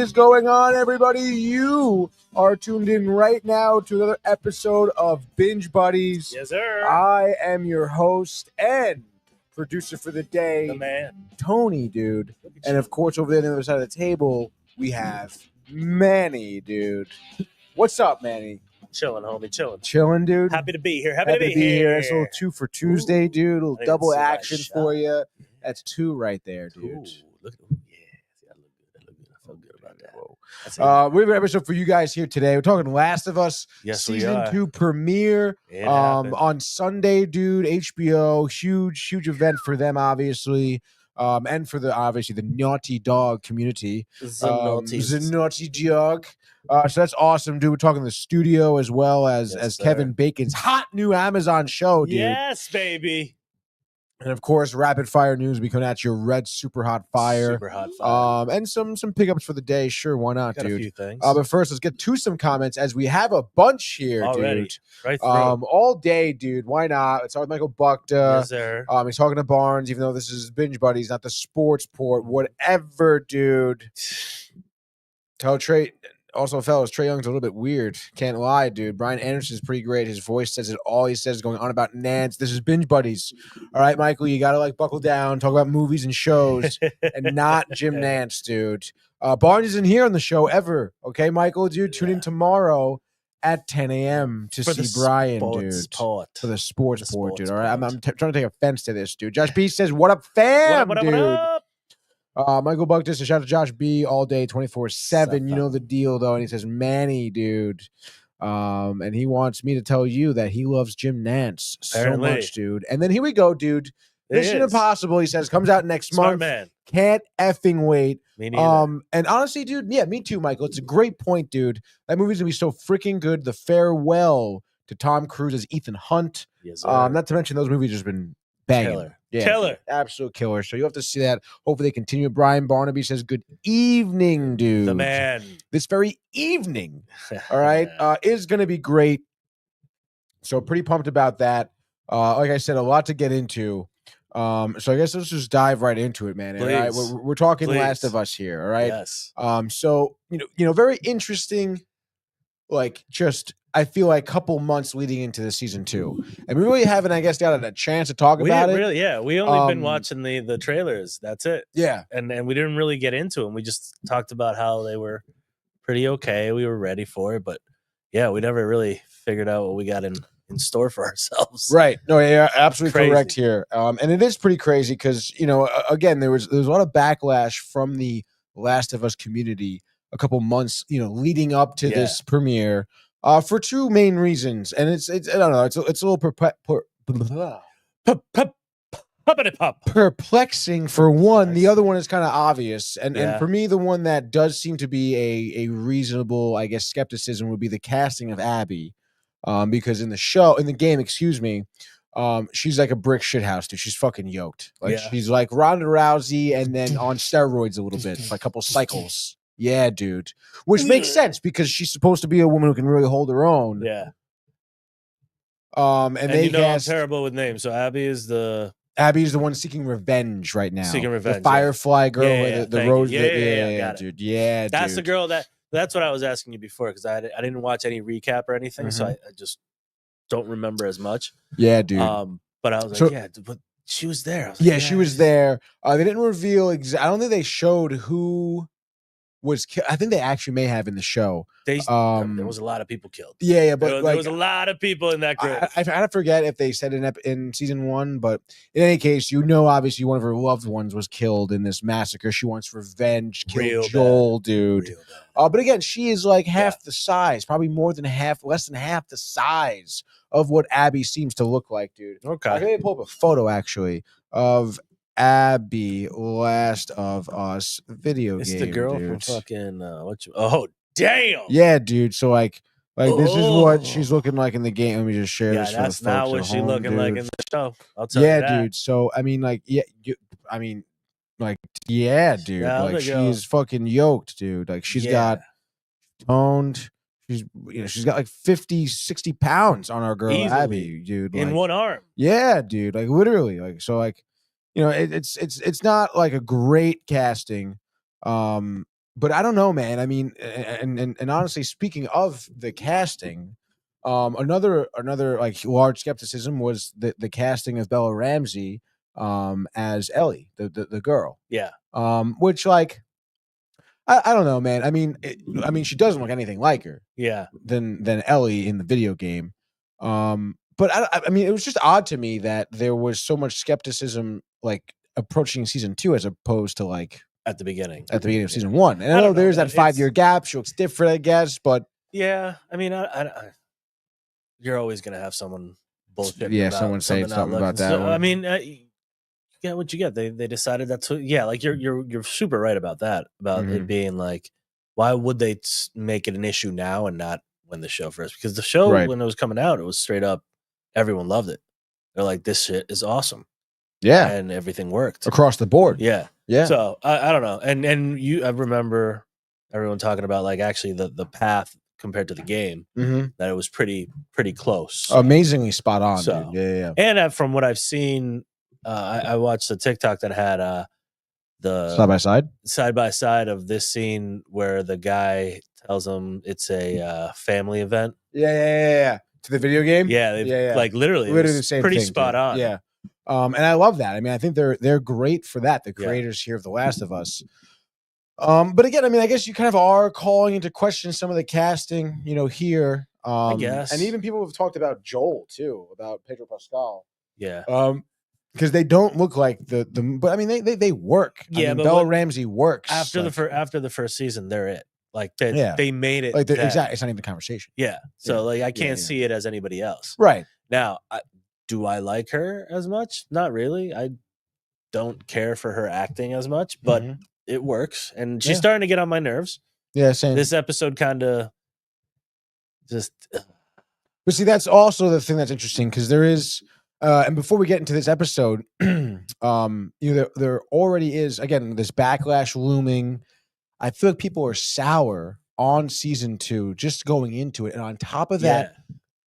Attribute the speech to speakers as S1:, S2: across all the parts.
S1: is going on, everybody? You are tuned in right now to another episode of Binge Buddies.
S2: Yes, sir.
S1: I am your host and producer for the day,
S2: The man.
S1: Tony, dude. And of course, over there on the other side of the table, we have Manny, dude. What's up, Manny?
S2: Chilling, homie, chilling.
S1: Chilling, dude.
S2: Happy to be here.
S1: Happy to be here. It's a little 2 for Tuesday,
S2: Ooh,
S1: dude. A little
S2: I didn't
S1: double
S2: see that
S1: action
S2: shot.
S1: for you. That's 2 right there, dude.
S2: Ooh, look at yeah. I look good. I feel good about that. Whoa.
S1: We have an episode for you guys here today. We're talking Last of Us season 2 premiere on Sunday, dude. HBO, huge event for them, obviously, and for the Naughty Dog community. The Naughty Dog. So that's awesome, dude. We're talking the studio as well as Kevin Bacon's hot new Amazon show, dude.
S2: Yes, baby.
S1: And of course, rapid fire news. We coming at you, red super hot fire.
S2: Super hot fire.
S1: And some pickups for the day. Sure, why not,
S2: Got
S1: dude?
S2: a few things.
S1: But first, let's get to some comments as we have a bunch here,
S2: Already.
S1: dude.
S2: Right through.
S1: All day, dude. Why not? Let's start with Michael Buckta.
S2: Yes, sir.
S1: He's talking to Barnes, even though this is Binge Buddies, not the sports port. Whatever, dude. Tell Trey. Also, fellas, Trae Young's a little bit weird. Can't lie, dude. Brian Anderson's pretty great. His voice says it all. He says going on about Nance. This is Binge Buddies. All right, Michael, you got to buckle down, talk about movies and shows and not Jim Nance, dude. Barnes isn't here on the show ever. Okay, Michael, dude, tune in tomorrow at 10 a.m. to see Brian, dude. For the sports port, dude. All right, I'm trying to take offense to this, dude. Josh B says, what up, fam,
S2: what up,
S1: dude?
S2: what up?
S1: Michael Bucktis, a shout out to Josh B all day, 24/7. You know the deal, though. And he says, Manny, dude. And he wants me to tell you that he loves Jim Nance so much, dude. And then here we go, dude. Mission Impossible, he says, comes out next month.
S2: Man.
S1: Can't effing wait.
S2: Me neither.
S1: And honestly, dude, yeah, me too, Michael. It's a great point, dude. That movie's gonna be so freaking good. The farewell to Tom Cruise as Ethan Hunt.
S2: Yes, sir.
S1: Not to mention those movies have just been banging.
S2: Killer.
S1: Yeah,
S2: Killer.
S1: Absolute killer. So you have to see that. Hopefully they continue. Brian Barnaby says, good evening, dude.
S2: The man.
S1: This very evening, all right, is going to be great. So pretty pumped about that. Like I said, a lot to get into. So I guess let's just dive right into it, man. All right? We're talking Last of Us here, all right?
S2: Yes.
S1: So, you know, very interesting, just I feel like a couple months leading into the season 2, and we really haven't, I guess, got a chance to talk about it.
S2: Really, yeah. We only been watching the trailers. That's it.
S1: Yeah,
S2: and we didn't really get into them. We just talked about how they were pretty okay. We were ready for it, but yeah, we never really figured out what we got in store for ourselves.
S1: Right? No, yeah, absolutely correct here. And it is pretty crazy because again, there was a lot of backlash from the Last of Us community a couple months, leading up to this premiere. For 2 main reasons, and it's I don't know, it's a little perplexing for one. The other one is kind of obvious, and for me, the one that does seem to be a reasonable, I guess, skepticism would be the casting of Abby, because in the game, she's like a brick shithouse, dude. She's fucking yoked, she's like Ronda Rousey, and then on steroids a little bit, like a couple cycles. Yeah, dude. Which makes sense because she's supposed to be a woman who can really hold her own.
S2: Yeah.
S1: And they
S2: I'm terrible with names. So Abby is the
S1: one seeking revenge right now.
S2: Seeking revenge.
S1: The Firefly girl, the Rose.
S2: Yeah,
S1: dude. Yeah,
S2: that's the girl that's what I was asking you before because I didn't watch any recap or anything, so I just don't remember as much.
S1: Yeah, dude.
S2: But I was like, but she was there.
S1: She was there. They didn't reveal. I don't think they showed who was I think they actually may have in the show.
S2: There was a lot of people killed.
S1: Yeah, but
S2: there was a lot of people in that group.
S1: I forget if they said it in season 1, but in any case, obviously one of her loved ones was killed in this massacre. She wants revenge. Kill Joel, dude. But again, she is like half the size, probably less than half the size of what Abby seems to look like, dude.
S2: Okay.
S1: I'm gonna pull up a photo actually of Abby Last of Us video
S2: it's
S1: game.
S2: It's the girl
S1: dude.
S2: from fucking oh damn.
S1: Yeah, dude. So like this is what she's looking like in the game. Let me just share this.
S2: That's not what she's looking like in the show. I'll tell
S1: you.
S2: Yeah,
S1: dude. So I mean, dude. Like she's fucking yoked, dude. Like she's got toned. She's got like 50, 60 pounds on our girl Abby, dude.
S2: In one arm.
S1: Yeah, dude. Like literally. Like so. Like it's not like a great casting. but I don't know, man. I mean, and honestly, speaking of the casting, another like large skepticism was the casting of Bella Ramsey as Ellie, the girl.
S2: Yeah.
S1: Which like I don't know, man. I mean, she doesn't look anything like her.
S2: Yeah.
S1: Than Ellie in the video game. But I mean, it was just odd to me that there was so much skepticism like approaching season 2 as opposed to like
S2: at the beginning
S1: of season 1. And I know there's that 5-year gap. She looks different, I guess, but
S2: yeah, I mean, you're always gonna have someone bullshit.
S1: Yeah, someone saying something about that.
S2: I mean, you get what you get. They decided that's like you're super right about that. About it being like, why would they make it an issue now and not when the show first? Because the show when it was coming out, it was straight up, everyone loved it. They're like, this shit is awesome.
S1: Yeah,
S2: and everything worked
S1: across the board.
S2: Yeah. So I don't know, and I remember everyone talking about like actually the path compared to the game that it was pretty close,
S1: amazingly spot on.
S2: So,
S1: dude. Yeah.
S2: And from what I've seen, I watched a TikTok that had the side by side of this scene where the guy tells him it's a family event.
S1: Yeah. To the video game.
S2: Yeah. Like literally the same. Pretty thing, spot on.
S1: Yeah. And I love that. I mean, I think they're great for that. The creators here of The Last of Us. But again, I mean, I guess you kind of are calling into question some of the casting, here.
S2: I guess.
S1: And even people have talked about Joel too, about Pedro Pascal.
S2: Yeah.
S1: Because they don't look like but I mean, they work.
S2: Yeah,
S1: I mean, Bella Ramsey works
S2: after the first season. They're it. Like they made it.
S1: Like exactly, it's not even a conversation.
S2: Yeah. So like I can't see it as anybody else.
S1: Right
S2: now. Do I like her as much? Not really. I don't care for her acting as much, but it works. And she's starting to get on my nerves.
S1: Yeah, same.
S2: This episode kind of just...
S1: But see, that's also the thing that's interesting, because there is... and before we get into this episode, there already is, again, this backlash looming. I feel like people are sour on season 2 just going into it. And on top of that...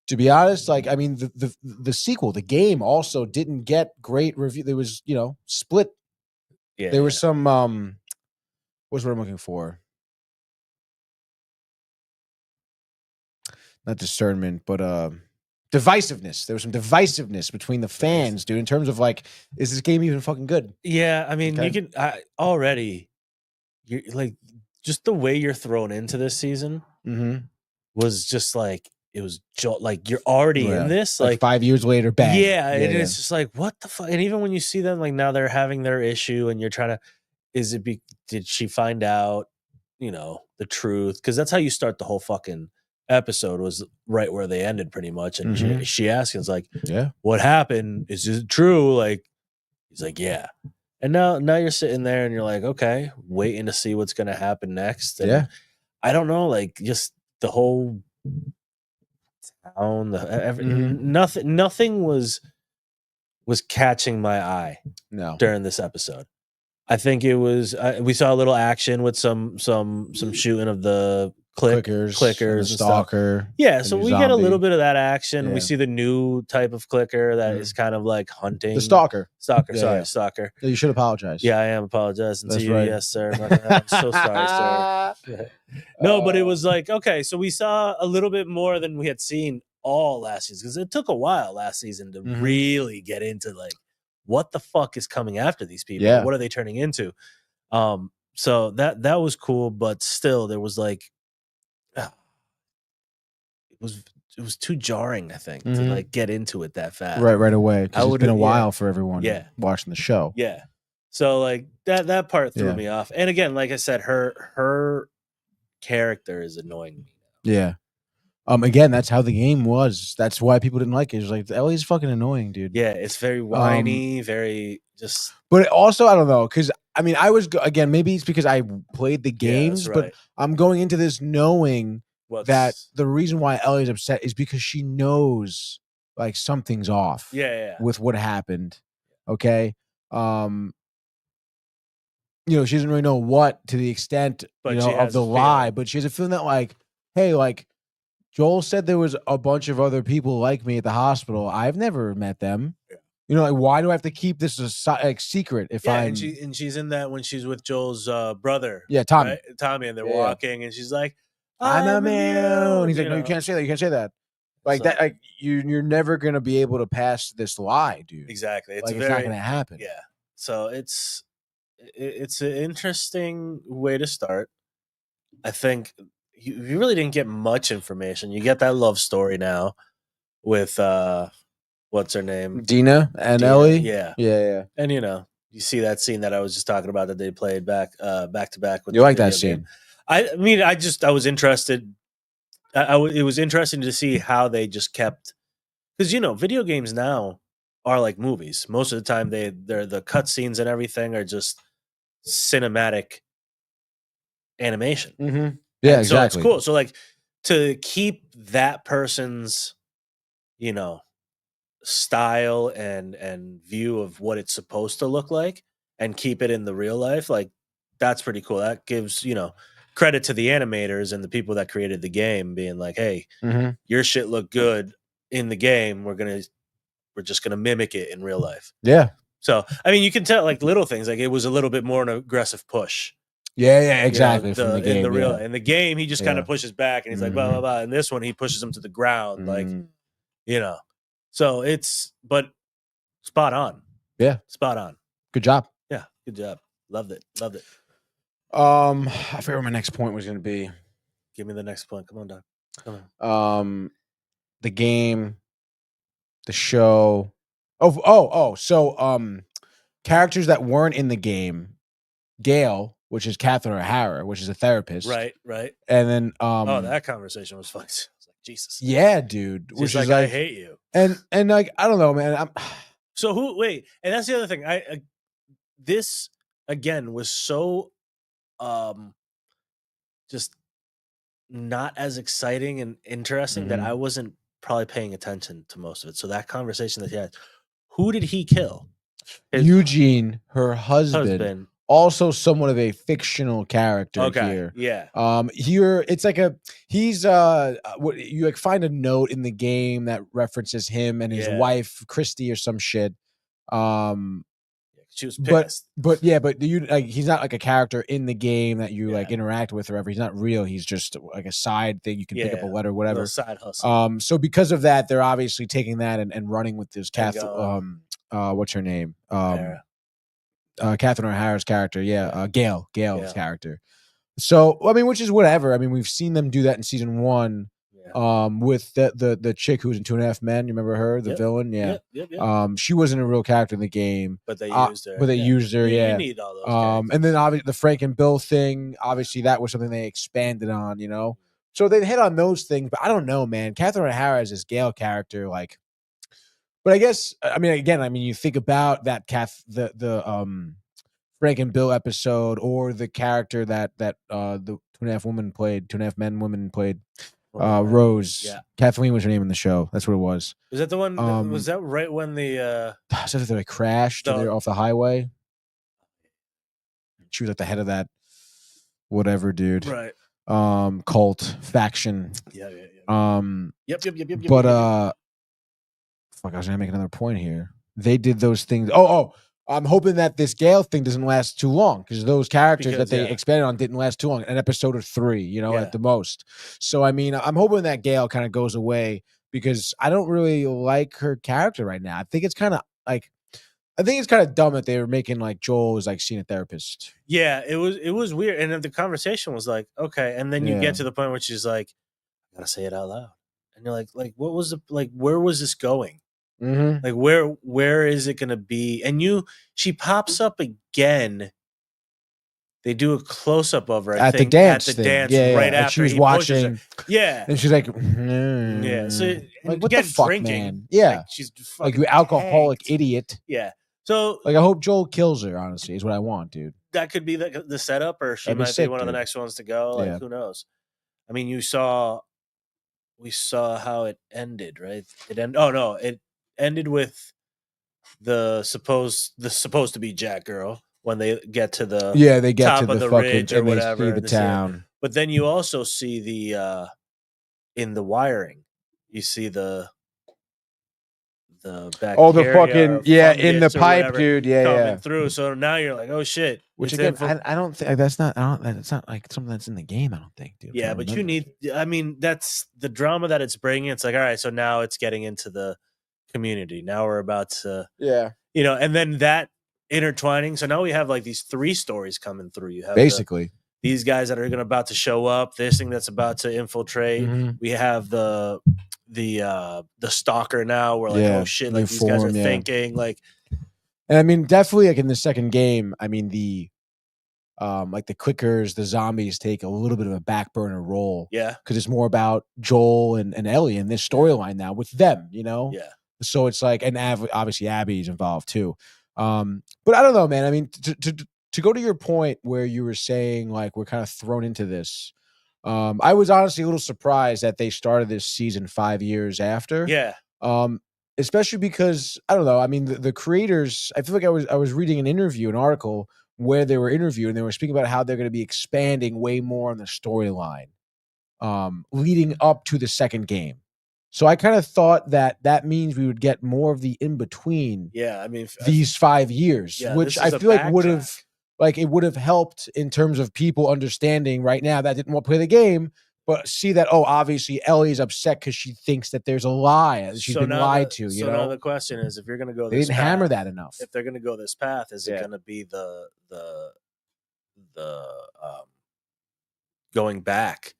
S1: To be honest, like, I mean, the sequel, the game also didn't get great review. There was, split. Yeah. There was some, what's what I'm looking for? Not discernment, but divisiveness. There was some divisiveness between the fans, dude, in terms of like, is this game even fucking good?
S2: Yeah, I mean, you can already, you're like, just the way you're thrown into this season was just like, it was like you're already in this, like
S1: 5 years later, bang.
S2: Yeah, and it's just like, what the fuck? And even when you see them, like now they're having their issue, and you're trying to, did she find out, the truth? Because that's how you start the whole fucking episode, was right where they ended, pretty much. And she asks, it's like, what happened? Is it true? Like, he's like, yeah. And now you're sitting there, and you're like, okay, waiting to see what's gonna happen next. And I don't know, like just the whole town, nothing was catching my eye during this episode. I think it was we saw a little action with some shooting of the clickers and
S1: stalker.
S2: Yeah, so we get a little bit of that action. Yeah. We see the new type of clicker that is kind of like hunting.
S1: The stalker.
S2: Stalker.
S1: Yeah, you should apologize.
S2: Yeah, I am apologizing to you. Right. Yes, sir. I'm so sorry, sir. No, but it was like, okay, so we saw a little bit more than we had seen all last season, because it took a while last season to really get into like, what the fuck is coming after these people? Yeah. What are they turning into? So that was cool, but still there was like, it was too jarring, I think, to like get into it that fast.
S1: Right away. Because it's been a while for everyone watching the show.
S2: Yeah. So like that part threw me off. And again, like I said, her character is annoying me now.
S1: Yeah. Again, that's how the game was. That's why people didn't like it. It was like, Ellie's fucking annoying, dude.
S2: Yeah, it's very whiny, very just.
S1: But also, I don't know, because I mean, I was again, maybe it's because I played the games, but I'm going into this knowing that the reason why Ellie's upset is because she knows like something's off. With what happened. Okay. She doesn't really know what, to the extent of the lie, but she has a feeling that like, hey, like, Joel said there was a bunch of other people like me at the hospital. I've never met them. You know, like why do I have to keep this like secret if
S2: Yeah,
S1: I'm
S2: and she's in that when she's with Joel's brother.
S1: Yeah, Tommy.
S2: Right? Tommy, and they're
S1: Yeah, yeah.
S2: walking, and she's like,
S1: I'm
S2: "I'm
S1: immune.
S2: immune."
S1: He's like, no, you can't say that. You can't say that. Like
S2: So
S1: that. Like you're never gonna be able to pass this lie, dude.
S2: exactly,
S1: Like it's not gonna happen.
S2: yeah. So it's an interesting way to start. I think you really didn't get much information. You get that love story now with what's her name?
S1: Dina and
S2: Dina,
S1: Ellie.
S2: yeah.
S1: Yeah.
S2: And you see that scene that I was just talking about that they played back to back with
S1: You
S2: the
S1: like that
S2: video game.
S1: scene?
S2: I mean, I was interested. It was interesting to see how they just kept, because video games now are like movies. Most of the time, they're the cutscenes and everything are just cinematic animation.
S1: Mm-hmm. Yeah,
S2: And so it's
S1: exactly.
S2: cool. So like to keep that person's, style and view of what it's supposed to look like and keep it in the real life, like that's pretty cool. That gives, credit to the animators and the people that created the game being like, hey,
S1: Mm-hmm.
S2: your shit looked good in the game. We're just gonna mimic it in real life.
S1: Yeah.
S2: So I mean you can tell like little things, like it was a little bit more an aggressive push.
S1: Yeah, exactly. From the game.
S2: In the game, he just kind of pushes back and he's like, blah, blah,
S1: Mhm.
S2: blah. And this one, he pushes him to the ground. Like,
S1: Mm.
S2: so but spot on.
S1: Yeah.
S2: Spot on.
S1: Good job.
S2: Yeah. Good job. Loved it.
S1: I forget what my next point was gonna be.
S2: Give me the next point. Come on, Doc. Come
S1: on. The game, the show. So characters that weren't in the game, Gail, which is Catherine O'Hara, which is a therapist.
S2: Right.
S1: And then
S2: that conversation was fun. I was like, Jesus.
S1: Yeah, dude.
S2: She's
S1: which
S2: like,
S1: is like
S2: I hate you.
S1: And like, I don't know, man.
S2: So and that's the other thing. This again was so just not as exciting and interesting that I wasn't probably paying attention to most of it. So that conversation that he had, who did he kill?
S1: Eugene, her husband, also somewhat of a fictional character here.
S2: Yeah.
S1: Here it's like he's what you like find a note in the game that references him and his wife Christy or some shit.
S2: She was pissed.
S1: But you like he's not like a character in the game that you like interact with or whatever. He's not real. He's just like a side thing. You can pick up a letter, whatever.
S2: Side hustle.
S1: So because of that, they're obviously taking that and running with this what's her name? Catherine O'Hara's character. Gail's character. So I mean, which is whatever. I mean, we've seen them do that in season 1. With the chick who was in 2.5 Men, you remember her, the villain? Yeah. Yep. She wasn't a real character in the game,
S2: but they used her.
S1: Yeah.
S2: You need all those
S1: and then obviously the Frank and Bill thing, obviously that was something they expanded on, So they hit on those things, but I don't know, man. Catherine O'Hara is this Gale character, like. But I guess you think about that the Frank and Bill episode, or the character that the 2.5 Men woman played. Rose.
S2: Yeah.
S1: Kathleen was her name in the show. That's what it was.
S2: Was that the one? Was that right when the
S1: so they crashed and they're off the highway? She was at the head of that whatever, dude.
S2: Right.
S1: Cult faction.
S2: Yeah.
S1: Yep. But fuck, I was gonna make another point here. They did those things. I'm hoping that this Gale thing doesn't last too long, because those characters that they expanded on didn't last too long. An episode or 3, at the most. So, I mean, I'm hoping that Gale kind of goes away, because I don't really like her character right now. I think it's kind of dumb that they were making like Joel is like seeing a therapist.
S2: Yeah, it was weird. And the conversation was like, okay. And then you get to the point where she's like, I gotta say it out loud. And you're like, what was where was this going?
S1: Mm-hmm.
S2: Like where is it gonna be? And she pops up again. They do a close up of her
S1: at the dance
S2: right after
S1: she was watching.
S2: Yeah,
S1: and she's like,
S2: yeah. So
S1: like, what the fuck,
S2: drinking,
S1: man? Yeah,
S2: like, she's
S1: like you alcoholic idiot.
S2: Yeah. So
S1: like, I hope Joel kills her. Honestly, is what I want, dude.
S2: That could be the setup, or she might be one of the next ones to go. Like, who knows? I mean, we saw how it ended, right? It ended with the supposed to be Jack girl when they get to the
S1: they get
S2: top
S1: to
S2: of the
S1: fucking
S2: ridge or whatever,
S1: see the town.
S2: But then you also see the in the wiring, you see the the bacteria,
S1: Oh, the fucking in the
S2: fungus or
S1: pipe,
S2: whatever
S1: dude. Yeah,
S2: coming
S1: yeah.
S2: through. So now you're like, oh shit.
S1: Which
S2: it's
S1: again,
S2: infil-
S1: I don't think that's not. I don't. That's not like something that's in the game. I don't think, dude. I'm
S2: yeah,
S1: trying to
S2: but you
S1: remember.
S2: need. I mean, that's the drama that it's bringing. It's like, all right, so now it's getting into the community. Now we're about to,
S1: Yeah,
S2: and then that intertwining. So now we have like these 3 stories coming through. You have
S1: basically.
S2: these guys that are going to about to show up. This thing that's about to infiltrate.
S1: Mhm.
S2: We have the stalker now. We're like,
S1: Yeah,
S2: oh shit!
S1: new
S2: Like these guys are
S1: form, yeah.
S2: thinking like.
S1: And I mean, definitely like in the second game, I mean like the clickers, the zombies take a little bit of a back burner role.
S2: Yeah.
S1: Because it's more about Joel and Ellie in this storyline now with them,
S2: Yeah.
S1: So it's like, and obviously Abby's involved too. But I don't know, man. I mean, to go to your point where you were saying like we're kind of thrown into this, I was honestly a little surprised that they started this season 5 years after.
S2: Yeah.
S1: Especially because I don't know. I mean, the creators. I feel like I was reading an article where they were interviewed and they were speaking about how they're going to be expanding way more on the storyline, leading up to the second game. So I kind of thought that means we would get more of the in between.
S2: Yeah, I mean
S1: these 5 years, which I feel like would have it would have helped in terms of people understanding right now that didn't want to play the game. But see that, obviously Ellie's upset because she thinks that there's a lie. She's been lied to,
S2: So now the question is, if you're going to go
S1: They
S2: this
S1: didn't
S2: path,
S1: hammer that enough.
S2: If they're going to go this path, is it going to be the going back?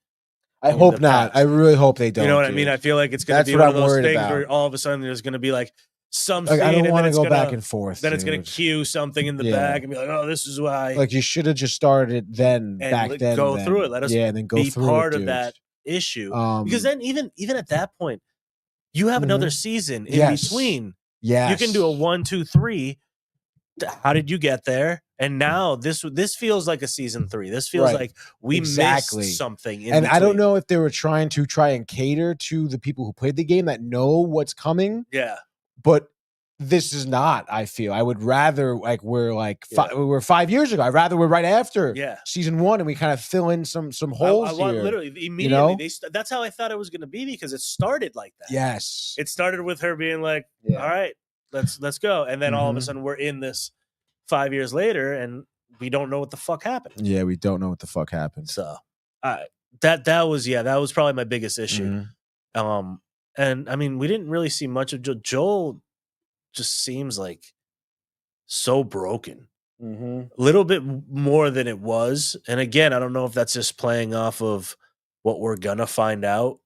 S1: I hope not. I really hope they don't.
S2: You know what
S1: dude.
S2: I mean? I feel like it's going to be one of those things where all of a sudden there's going to be like some scene,
S1: I don't
S2: and
S1: want
S2: then
S1: to
S2: it's
S1: go back and forth.
S2: Then it's going to cue something in the back and be like, "Oh, this is why."
S1: Like you should have just started it then,
S2: and
S1: back then.
S2: Go through it. Let us
S1: and then go
S2: be
S1: through
S2: part
S1: it,
S2: of that issue. Because then even at that point, you have another season in between.
S1: Yes.
S2: You can do a 1, 2, 3. How did you get there? And now this feels like a season 3. This feels like we missed something.
S1: And I don't know if they were trying to cater to the people who played the game that know what's coming.
S2: Yeah.
S1: But this is not, I feel. I would rather we're 5 years ago. I'd rather we're right after season 1 and we kind of fill in some holes
S2: I want
S1: here.
S2: Literally immediately. That's how I thought it was going to be because it started like that.
S1: Yes.
S2: It started with her being like, all right, let's go. And then all of a sudden we're in this 5 years later and we don't know what the fuck happened.
S1: Yeah, we don't know what the fuck happened.
S2: So that was probably my biggest issue. And I mean, we didn't really see much of Joel. Just seems like so broken. A little bit more than it was. And again, I don't know if that's just playing off of what we're gonna find out,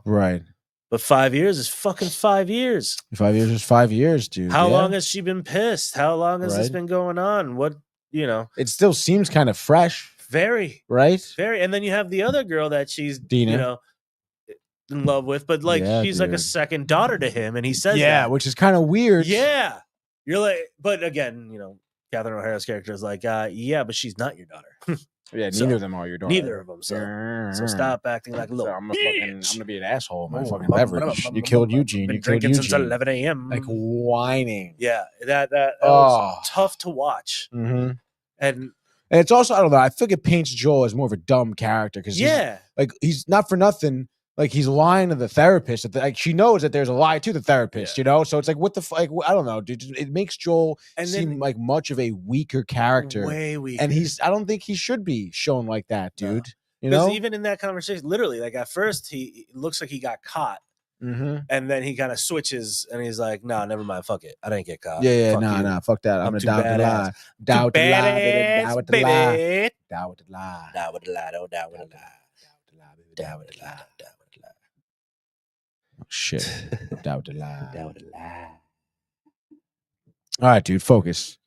S1: Right.
S2: But 5 years is fucking 5 years.
S1: 5 years is 5 years, dude.
S2: How long has she been pissed? How long has this been going on? What,
S1: It still seems kind of fresh.
S2: Very.
S1: Right?
S2: Very. And then you have the other girl that she's,
S1: Dina.
S2: In love with, but she's like a second daughter to him, and he says that.
S1: Which is kind of weird.
S2: Yeah. You're like, but again, Catherine O'Hara's character is like, but she's not your daughter.
S1: Neither of them are your daughter.
S2: Neither of them. So stop acting like a little.
S1: I'm gonna be an asshole. My fucking leverage. You killed Eugene.
S2: Been
S1: You killed
S2: drinking
S1: Eugene.
S2: since 11 a.m.
S1: Like whining.
S2: Yeah, that was tough to watch. And
S1: it's also, I don't know. I feel like it paints Joel as more of a dumb character because he's not for nothing. Like he's lying to the therapist. She knows that there's a lie to the therapist, So it's like, what the fuck? I don't know, dude. It makes Joel seem like much of a weaker character.
S2: Way weaker.
S1: And I don't think he should be shown like that, dude.
S2: Because even in that conversation, literally, like at first, he looks like he got caught. And then he kind of switches and he's like, no, never mind. Fuck it. I didn't get caught.
S1: Nah, fuck that. I'm going to doubt the lie. Doubt the lie. Doubt the lie. Doubt the lie. Doubt the lie. Don't doubt the lie. Doubt the lie. Oh, shit. Doubt the lie. Doubt the lie. All right, dude, focus.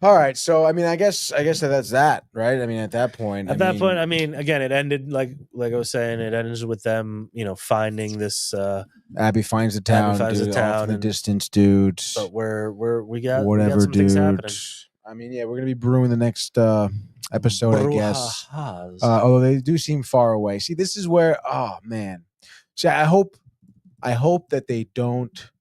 S1: All right, so I mean, I guess that's that, right? I mean, at that point,
S2: I mean, again, it ended like I was saying, it ends with them, finding this.
S1: Abby finds the town, off in the distance, dude.
S2: But we got
S1: whatever,
S2: some things happening.
S1: I mean, we're gonna be brewing the next episode, I guess. Although they do seem far away. See, this is where, oh man. See, I hope that they don't,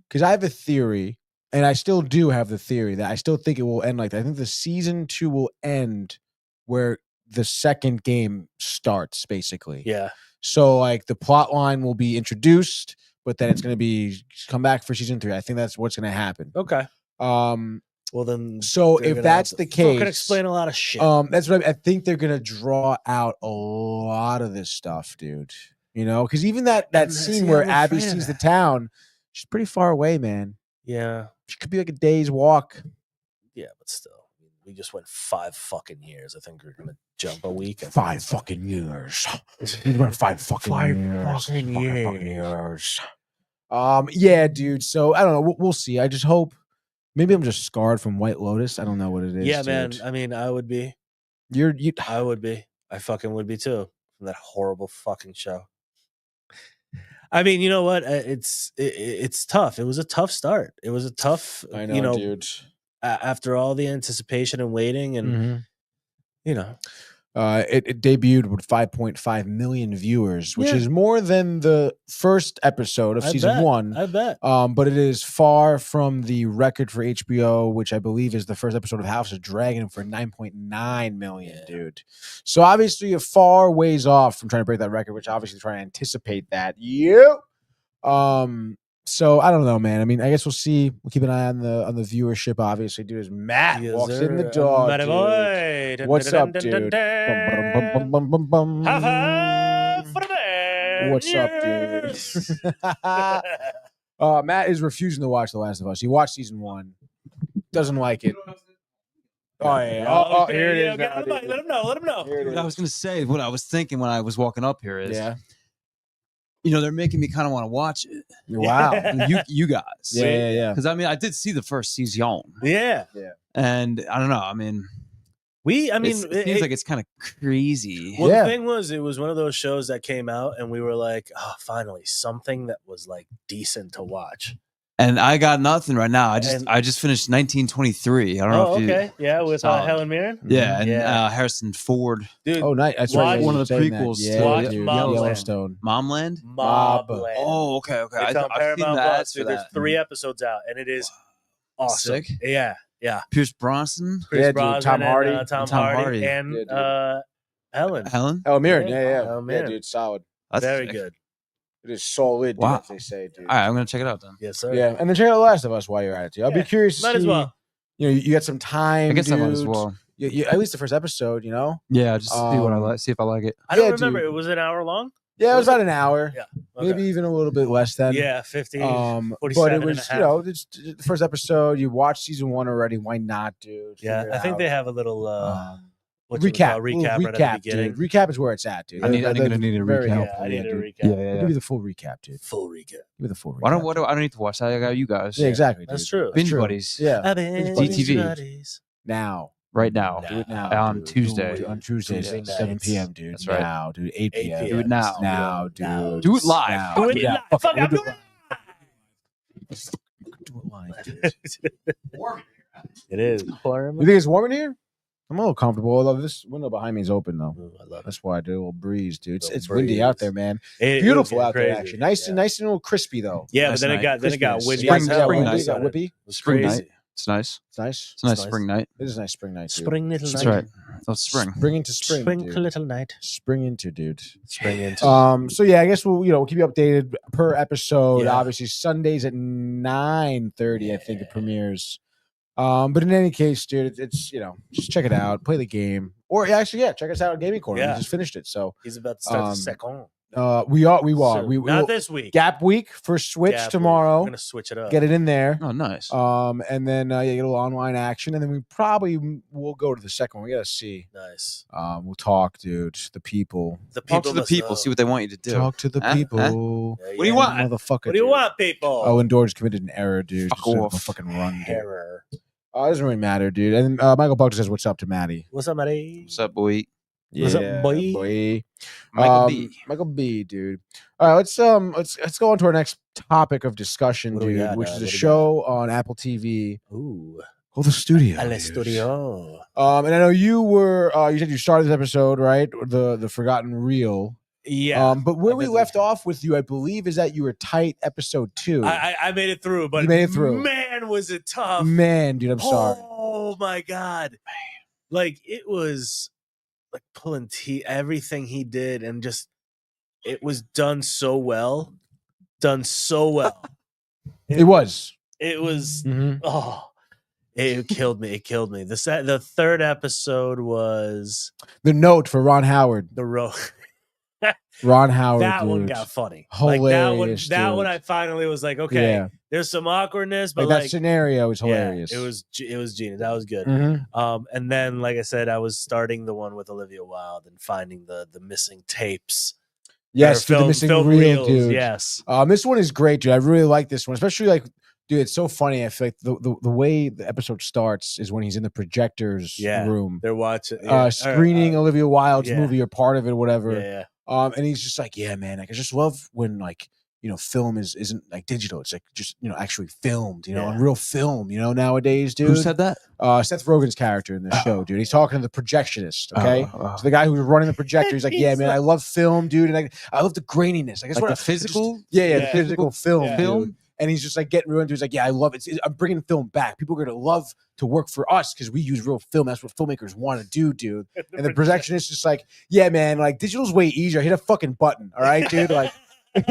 S1: because I have a theory. And I still do have the theory that I still think it will end like that. I think the season 2 will end where the second game starts, basically.
S2: Yeah.
S1: So, like, the plot line will be introduced. but then it's going to be come back for season 3. I think that's what's going to happen.
S2: Okay. Well, then.
S1: So
S2: they're
S1: if
S2: gonna
S1: that's
S2: have
S1: the
S2: to fucking
S1: case,
S2: explain a lot of shit.
S1: that's what I think they're going to draw out a lot of this stuff, dude. You know, because even that
S2: And
S1: scene
S2: see,
S1: where
S2: I'm
S1: Abby
S2: afraid of
S1: sees the
S2: that.
S1: town, she's pretty far away, man.
S2: Yeah.
S1: She could be like a day's walk.
S2: Yeah, but still, we just went 5 fucking years. I think we're gonna jump a week.
S1: 5 fucking years. We went 5 fucking years.
S2: fucking
S1: Fucking
S2: years.
S1: Yeah, dude. So I don't know. We'll see. I just hope. Maybe I'm just scarred from White Lotus. I don't know what it is.
S2: Yeah,
S1: dude.
S2: man. I mean, I would be.
S1: You.
S2: I would be. I fucking would be too. From that horrible fucking show. I mean, you know what? It's tough. It was a tough start. It was a tough.
S1: I know, dude.
S2: After all the anticipation and waiting, and you know,
S1: it debuted with 5.5 million viewers, which
S2: Yeah.
S1: is more than the first episode of season 1.
S2: I bet.
S1: But it is far from the record for HBO, which I believe is the first episode of House of Dragon for 9.9 million,
S2: Yeah.
S1: dude. So obviously you're far ways off from trying to break that record, which obviously trying to anticipate that. So I don't know, man. I mean, I guess we'll see. We'll keep an eye on the viewership, obviously, dude. As Matt
S2: Yes,
S1: walks
S2: sir.
S1: in the door,
S2: Matty
S1: dude.
S2: boy.
S1: What's up,
S2: Dun, dun,
S1: dude?
S2: dun,
S1: Bum, bum, bum, bum, bum, bum,
S2: High five
S1: bum.
S2: for the man.
S1: What's up,
S2: Yes.
S1: dude? Matt is refusing to watch The Last of Us. He watched season 1, doesn't like it. Oh yeah. Oh,
S2: Okay,
S1: here it
S2: yeah,
S1: is.
S2: okay,
S1: now,
S2: let him know,
S1: dude.
S2: let him know. Let him know.
S1: Here it
S3: What I
S1: is.
S3: was gonna say, what I was thinking when I was walking up here is,
S1: Yeah.
S3: they're making me kind of want to watch it.
S1: Wow.
S3: you guys,
S1: Yeah.
S3: Because I mean, I did see the first season,
S2: Yeah.
S3: and I don't know. I mean, it seems like it's kind of crazy.
S2: Well,
S1: Yeah.
S2: the thing was, it was one of those shows that came out, and we were like, "Oh, finally, something that was like decent to watch."
S3: And I got nothing right now.
S2: And-
S3: I just finished 1923. I don't know
S2: Oh,
S3: if you.
S2: okay, yeah, with
S3: Solid.
S2: Helen Mirren,
S3: Yeah, and
S2: Yeah.
S3: Harrison Ford,
S2: dude.
S1: Oh, nice. That's
S2: Watch-
S1: right.
S3: one of the
S1: saying that.
S3: prequels
S1: Yeah,
S3: to
S2: Watch
S1: dude.
S2: Mobland.
S1: Yellowstone.
S3: Momland.
S2: Mobland.
S3: Oh, okay.
S2: It's
S3: I've
S2: on
S3: seen
S2: Paramount
S3: the
S2: Plus.
S3: ads for
S2: Dude, there's
S3: that.
S2: 3 episodes out, and it is awesome.
S3: Sick.
S2: Yeah.
S3: Pierce Bronson,
S2: Chris
S1: Yeah, dude,
S2: Brosnan
S1: Tom Hardy.
S2: and, Tom
S3: And Tom
S2: Hardy,
S3: Hardy.
S2: and
S1: Yeah, dude.
S2: Helen.
S3: Helen.
S1: Oh, Mirren.
S2: Yeah.
S1: Yeah.
S2: Oh,
S1: Yeah,
S2: Mirren.
S1: dude. Solid.
S3: That's
S2: Very
S3: sick.
S2: good.
S1: It is solid, dude,
S3: Wow.
S1: as they say, dude.
S3: All right, I'm gonna check it out then.
S2: Yes, sir.
S1: Yeah, and then check out The Last of Us while you're at it, dude. I'll be
S2: Yeah,
S1: curious to
S2: Might
S1: see.
S2: as well.
S1: You know, you got some time.
S3: I guess
S1: dude.
S3: I might as well.
S1: You, at least the first episode, you know.
S3: Yeah, just see what I
S1: Um,
S3: like. See if I like it.
S2: I don't
S1: Yeah,
S2: remember.
S1: dude.
S2: It was an hour long.
S1: Yeah, it was
S2: Was it?
S1: about an hour,
S2: Yeah. Okay.
S1: maybe even a little bit less than.
S2: Yeah, 50.
S1: But
S2: 47
S1: it
S2: and
S1: was,
S2: a half.
S1: it's the first episode. You watched season 1 already. Why not, dude?
S2: Yeah,
S1: Figure it
S2: I think
S1: out.
S2: they have a little
S1: Recap.
S2: recap
S1: Little
S2: right at the beginning.
S1: dude. Recap is where it's at, dude.
S3: I'm gonna
S1: They're
S3: need a
S1: very
S3: recap.
S1: helpful,
S2: Yeah, I need a
S1: dude.
S2: recap.
S1: I'll give you the full recap, dude.
S2: Full recap.
S1: Give me the full recap.
S3: I don't need to watch that. I got you guys.
S1: Yeah, exactly.
S2: That's
S1: dude.
S2: true.
S3: Binge
S1: true.
S3: buddies.
S1: Yeah,
S3: DTV.
S2: buddies.
S1: now.
S3: Right now.
S1: Do it now.
S3: On
S1: dude.
S3: Tuesday.
S1: Do it on Tuesday,
S2: Tuesday
S1: 7
S2: nights.
S1: p.m., dude.
S3: That's right.
S1: Now, dude. 8 p.m.
S3: Do it now.
S1: Now, dude.
S3: Do it live.
S1: Now.
S2: Do it
S1: Yeah,
S2: live.
S1: fuck
S2: Fuck,
S1: it,
S2: I'm
S1: we'll
S2: doing
S1: do it live, dude.
S2: It is.
S1: You think it's warm in here? I'm a little comfortable. Although this window behind me is open though.
S2: I love it.
S1: That's why I do a little breeze, dude.
S2: Little
S1: It's windy out
S2: breeze.
S1: there, man.
S2: It
S1: Beautiful
S2: was
S1: out there,
S2: crazy.
S1: actually. Nice and
S2: Yeah.
S1: nice and a little crispy though.
S2: Yeah,
S3: Nice
S2: but then
S3: night.
S2: it got
S1: Crispiness.
S2: windy.
S1: Spring,
S2: as
S1: yeah,
S2: hell
S1: windy,
S2: all of a
S1: it got
S2: sudden.
S1: whippy.
S2: It was
S3: Spring
S2: crazy.
S3: night. It's nice.
S1: It's nice.
S3: It's a nice
S2: nice.
S3: spring night.
S1: It is a nice spring night, dude.
S2: Spring little
S3: That's
S2: night.
S3: right. Oh, it's spring.
S1: Spring into spring, dude.
S2: little night.
S1: Spring into, dude.
S2: Spring into.
S1: So yeah, I guess we'll keep you updated per episode.
S2: Yeah.
S1: Obviously, Sundays at 9:30, I think it premieres. But in any case, dude, it's just check it out, play the game, or actually, check us out on Gaming Corner.
S2: Yeah.
S1: We just finished it, so
S2: He's about to start the
S1: um,
S2: second.
S1: we are.
S2: So,
S1: We
S2: not
S1: will-
S2: this week.
S1: Gap week for Switch
S2: Gap week.
S1: tomorrow.
S2: I'm gonna switch it up.
S1: Get it in there.
S3: Oh, nice.
S1: And then get a little online action, and then we probably will go to the second one. We gotta see.
S2: Nice.
S1: We'll talk, dude. The people.
S2: The
S3: Talk to the
S2: must
S3: people.
S2: know.
S3: See what they want you to do.
S1: Talk to the
S3: Huh?
S1: people.
S3: Huh?
S2: Yeah,
S3: What do you
S2: yeah.
S3: want?
S1: Motherfucker.
S2: What do you
S1: dude.
S2: want, people?
S1: Oh, and George committed an error, dude.
S3: Fuck
S1: Just let him
S3: off.
S1: fucking run, dude.
S2: Terror.
S1: It doesn't really matter, dude. And Michael Buck says, "What's up to Maddie?"
S2: What's up, Matty?
S3: What's up, boy?
S2: What's up, boy?
S3: Michael B.
S1: Michael B, dude. All right, let's go on to our next topic of discussion,
S2: What do we
S1: dude,
S2: got,
S1: which is a
S2: what do we
S1: show on Apple TV
S2: Ooh.
S1: called The Studio.
S2: Al
S1: dude.
S2: Studio.
S1: And I know you were you said you started this episode, right? The Forgotten Reel.
S2: Yeah.
S1: But where
S2: I
S1: we
S2: bet
S1: left off with you, I believe, is that you were tight episode 2.
S2: I made it through, but
S1: You made it through.
S2: man, was it tough.
S1: Man, dude, I'm sorry.
S2: Oh my god. Like it was like pulling teeth, everything he did, and just it was done so well. done so well.
S1: It was.
S2: It was.
S1: Mhm.
S2: Oh, it killed me. It killed me. The third episode was
S1: The Note for Ron Howard.
S2: the road.
S1: Ron Howard,
S2: That
S1: dude.
S2: one got funny.
S1: Hilarious,
S2: that one
S1: dude.
S2: I finally was like, okay,
S1: Yeah.
S2: there's some awkwardness, but
S1: Like that scenario is hilarious.
S2: Yeah, it was genius. That was good.
S1: Mhm.
S2: And then, like I said, I was starting the one with Olivia Wilde and finding the missing tapes.
S1: Yes,
S2: Or
S1: dude, the missing
S2: film
S1: reel,
S2: reels,
S1: dude.
S2: yes.
S1: This one is great, dude. I really like this one, especially like, dude, it's so funny. I feel like the way the episode starts is when he's in the projector's room.
S2: They're watching
S1: screening Olivia Wilde's
S2: yeah.
S1: movie or part of it, whatever.
S2: Yeah.
S1: And he's just like, yeah, man, like I just love when like, you know, film isn't like digital. It's like just, you know, actually filmed, you know, on real film, you know, nowadays, dude.
S3: Who said that?
S1: Seth Rogen's character in the show, dude. He's talking to the projectionist, okay? So the guy who's running the projector, he's like, yeah, man, I love film, dude. And I love the graininess. I guess
S3: Like
S1: what
S3: the physical?
S1: the physical film.
S2: Yeah.
S1: Dude. And he's just like getting real into it. He's like, yeah, I love it. I'm bringing film back. People are going to love to work for us because we use real film. That's what filmmakers want to do, dude. And the projectionist is just like, yeah, man, like digital's way easier. Hit a fucking button. All right, dude? Like,
S2: Dude,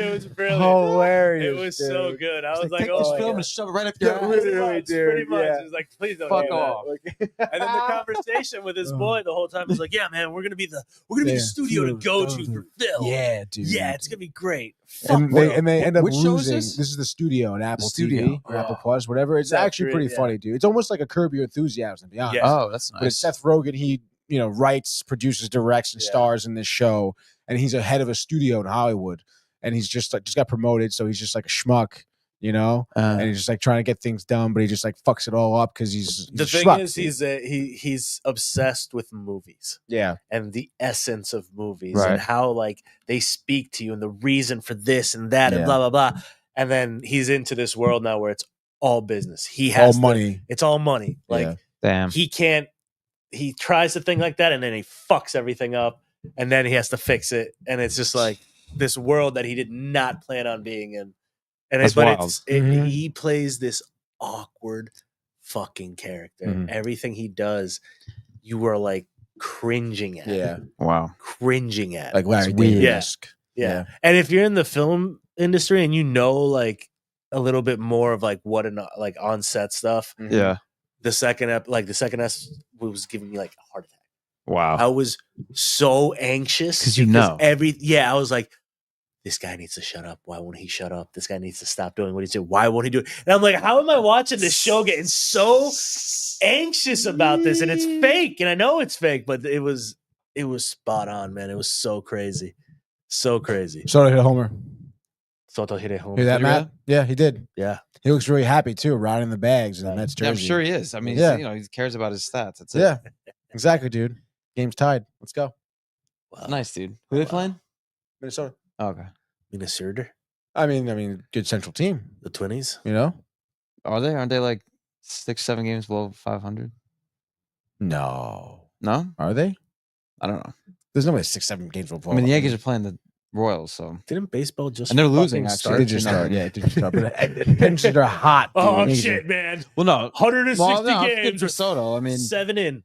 S2: it was brilliant.
S1: Hilarious.
S2: It was
S1: dude.
S2: so good. I was
S3: Take
S2: like,
S3: this
S2: oh,
S3: film
S2: God.
S3: and shove it right up your ass.
S1: literally, dude.
S2: Pretty much.
S1: Yeah.
S2: It was like, please don't
S3: Fuck
S2: do that.
S3: off.
S2: And then the conversation with his boy the whole time was like, yeah, man, we're gonna be the studio to go to for film.
S1: Yeah, dude.
S2: Yeah, it's gonna be great.
S1: And they end up
S3: Which show
S1: losing.
S3: is this?
S1: Is the studio on Apple
S3: Studio.
S1: TV or Apple Plus, whatever. It's actually pretty funny, dude. It's almost like a Curb Your Enthusiasm, to be honest.
S2: Yeah.
S3: Oh, that's nice.
S1: But it's Seth Rogen. He, you know, writes, produces, directs, and stars in this show. And he's a head of a studio in Hollywood. And he's just got promoted, so he's just like a schmuck, you know. And he's just like trying to get things done, but he just like fucks it all up because he's
S2: the
S1: a
S2: thing
S1: schmuck,
S2: is,
S1: dude.
S2: he's obsessed with movies.
S1: Yeah.
S2: And the essence of movies
S3: Right.
S2: and how like they speak to you and the reason for this and that and
S1: Yeah.
S2: blah blah blah. And then he's into this world now where it's all business. He has
S1: all money.
S2: It's all money. Like
S1: Yeah.
S3: Damn.
S2: he tries to think like that and then he fucks everything up and then he has to fix it. And it's just like this world that he did not plan on being in. And
S3: That's wild.
S1: Mhm.
S2: he plays this awkward fucking character.
S1: Mhm.
S2: Everything he does, you were like cringing at.
S1: Yeah.
S3: Wow.
S2: Cringing at.
S1: Like Larry
S3: weird.
S1: David-esque.
S2: Yeah. And if you're in the film industry and you know like a little bit more of like what an like on set stuff,
S3: Yeah.
S2: the second S was giving me like a heart attack.
S3: Wow.
S2: I was so anxious
S3: 'Cause you know.
S2: I was like, this guy needs to shut up. Why won't he shut up? This guy needs to stop doing what he's doing. Why won't he do it? And I'm like, how am I watching this show getting so anxious about this? And it's fake. And I know it's fake, but it was spot on, man. It was so crazy. So crazy.
S1: So hit a homer.
S2: Soto hit home.
S1: Hear that,
S3: Did he
S1: Matt? Yeah, he did.
S2: Yeah.
S1: He looks really happy too, riding the bags in the Mets jersey.
S3: Yeah, I'm sure he is. I mean,
S1: Yeah.
S3: you know, he cares about his stats. That's it.
S1: Yeah, exactly, dude. Game's tied. Let's go.
S2: Wow.
S3: Nice, dude. Who are they playing?
S1: Minnesota.
S3: Oh, okay.
S2: Minnesota,
S1: I mean, good central team.
S2: the 20s.
S1: You know?
S3: Are they? Aren't they like 6-7 games below 500?
S1: No.
S3: No?
S1: Are they?
S3: I don't know.
S1: There's no way 6-7 games will.
S3: I mean, the Yankees are playing the Royals, so.
S2: Didn't baseball just
S3: And they're losing,
S2: fucking
S3: actually.
S2: start?
S1: They just start. Yeah, it did just start. But pitchers are hot. Dude.
S2: Oh
S1: Yankees
S2: shit,
S1: are-
S2: man!
S3: Well, no.
S2: 160
S3: Well, no, I'm
S2: games,
S3: for Soto. I mean,
S2: 7 in.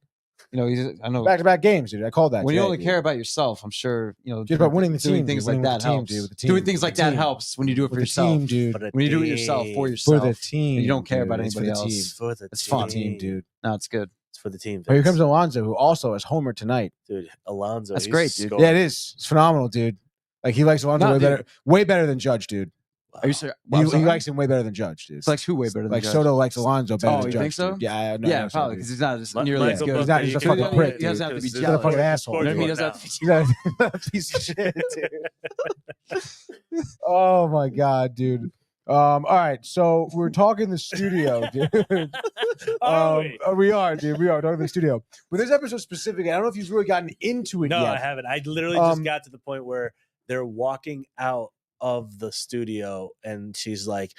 S3: you know, I know.
S1: Back-to-back games, dude. I called that.
S3: When you
S1: today,
S3: only
S1: dude.
S3: care about yourself, I'm sure, you know,
S1: Just about winning the
S3: doing
S1: team,
S3: things
S1: dude.
S3: like
S1: Winning with
S3: that
S1: the team,
S3: helps.
S1: dude, with the team.
S3: Doing things
S1: With
S3: like
S1: the
S3: that
S1: team.
S3: helps when you do it for
S1: With the
S3: yourself.
S1: team, dude.
S2: For the
S3: When you do it yourself
S2: team.
S3: for
S1: For
S3: yourself.
S1: the team.
S3: You don't care about
S1: dude. It's for
S3: anybody
S1: the team.
S3: else.
S2: For the
S3: It's
S2: team.
S3: fun.
S1: Team, dude.
S3: No, it's good.
S2: It's for the team.
S1: But here
S2: Vince.
S1: comes Alonso, who also has homer tonight.
S2: Dude, Alonso.
S3: That's
S2: he's
S3: great, dude.
S2: scoring.
S1: Yeah, it is. It's phenomenal, dude. Like he likes Alonso
S3: No,
S1: way
S3: dude.
S1: way better than Judge, dude.
S3: Are you serious?
S1: He likes him way better than Judge, dude.
S3: It's like who way better than
S1: Like
S3: Judge?
S1: Soto likes Alonso better
S3: Oh,
S1: than
S3: you
S1: Judge.
S3: think so?
S1: Dude. Yeah, I know.
S3: Yeah, probably because he's not as
S2: Mi-
S3: nearly as
S2: Michael
S3: good.
S1: He's not- he's
S2: you
S1: a
S2: can-
S1: fucking prick,
S3: He doesn't have to be
S2: dude.
S1: He's a fucking
S3: jealous.
S1: asshole.
S3: Maybe he
S1: dude.
S3: doesn't have to
S1: He's a piece of shit, dude. Oh my god, dude. All right, so we're talking the studio, dude. We are, dude. We are talking the studio. But this episode specifically, I don't know if you've really gotten into it
S2: No,
S1: yet.
S2: I haven't. I literally just got to the point where they're walking out of the studio and she's like,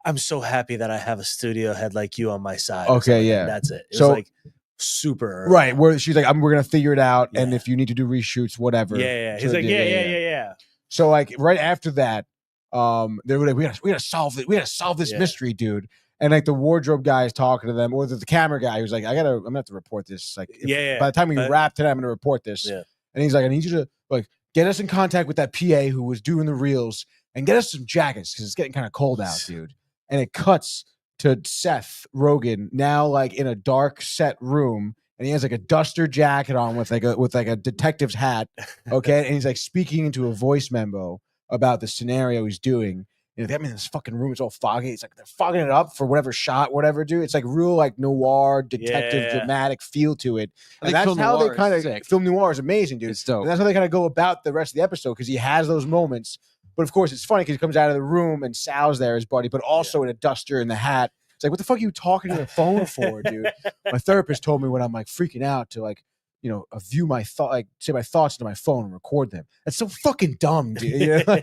S2: I'm so happy that I have a studio head like you on my side. or
S1: Okay,
S2: something.
S1: yeah.
S2: And that's it. It
S1: So-
S2: was like super early.
S1: Right, where she's like, we're gonna figure it out, and
S2: Yeah.
S1: if you need to do reshoots, whatever.
S2: Yeah. He's
S1: Sure
S2: like,
S1: did,
S2: yeah.
S1: So like right after that, they were like, we gotta solve it. We gotta solve this
S2: Yeah.
S1: mystery, dude. And like the wardrobe guy is talking to them, or the camera guy who's like, I'm gonna have to report this. Like,
S2: Yeah.
S1: by the time we
S2: But-
S1: wrap today, I'm gonna report this.
S2: Yeah.
S1: And he's like, I need you to like get us in contact with that PA who was doing the reels and get us some jackets because it's getting kind of cold out, dude. And it cuts to Seth Rogen now like in a dark set room, and he has like a duster jacket on with like a detective's hat, okay, and he's like speaking into a voice memo about the scenario he's doing. And I mean, this fucking room is all foggy. It's like they're fogging it up for whatever shot, whatever, dude. It's like real like noir detective dramatic feel to it. And that's how they kind of film noir is amazing, dude.
S3: It's dope.
S1: And that's how they kind of go about the rest of the episode because he has those moments. But of course, it's funny because he comes out of the room and Sal's there, his buddy, but also in a duster and the hat. It's like, what the fuck are you talking to the phone for, dude? My therapist told me when I'm like freaking out to like, you know, view my thought, like say my thoughts into my phone and record them. That's so fucking dumb, dude. You know? Like,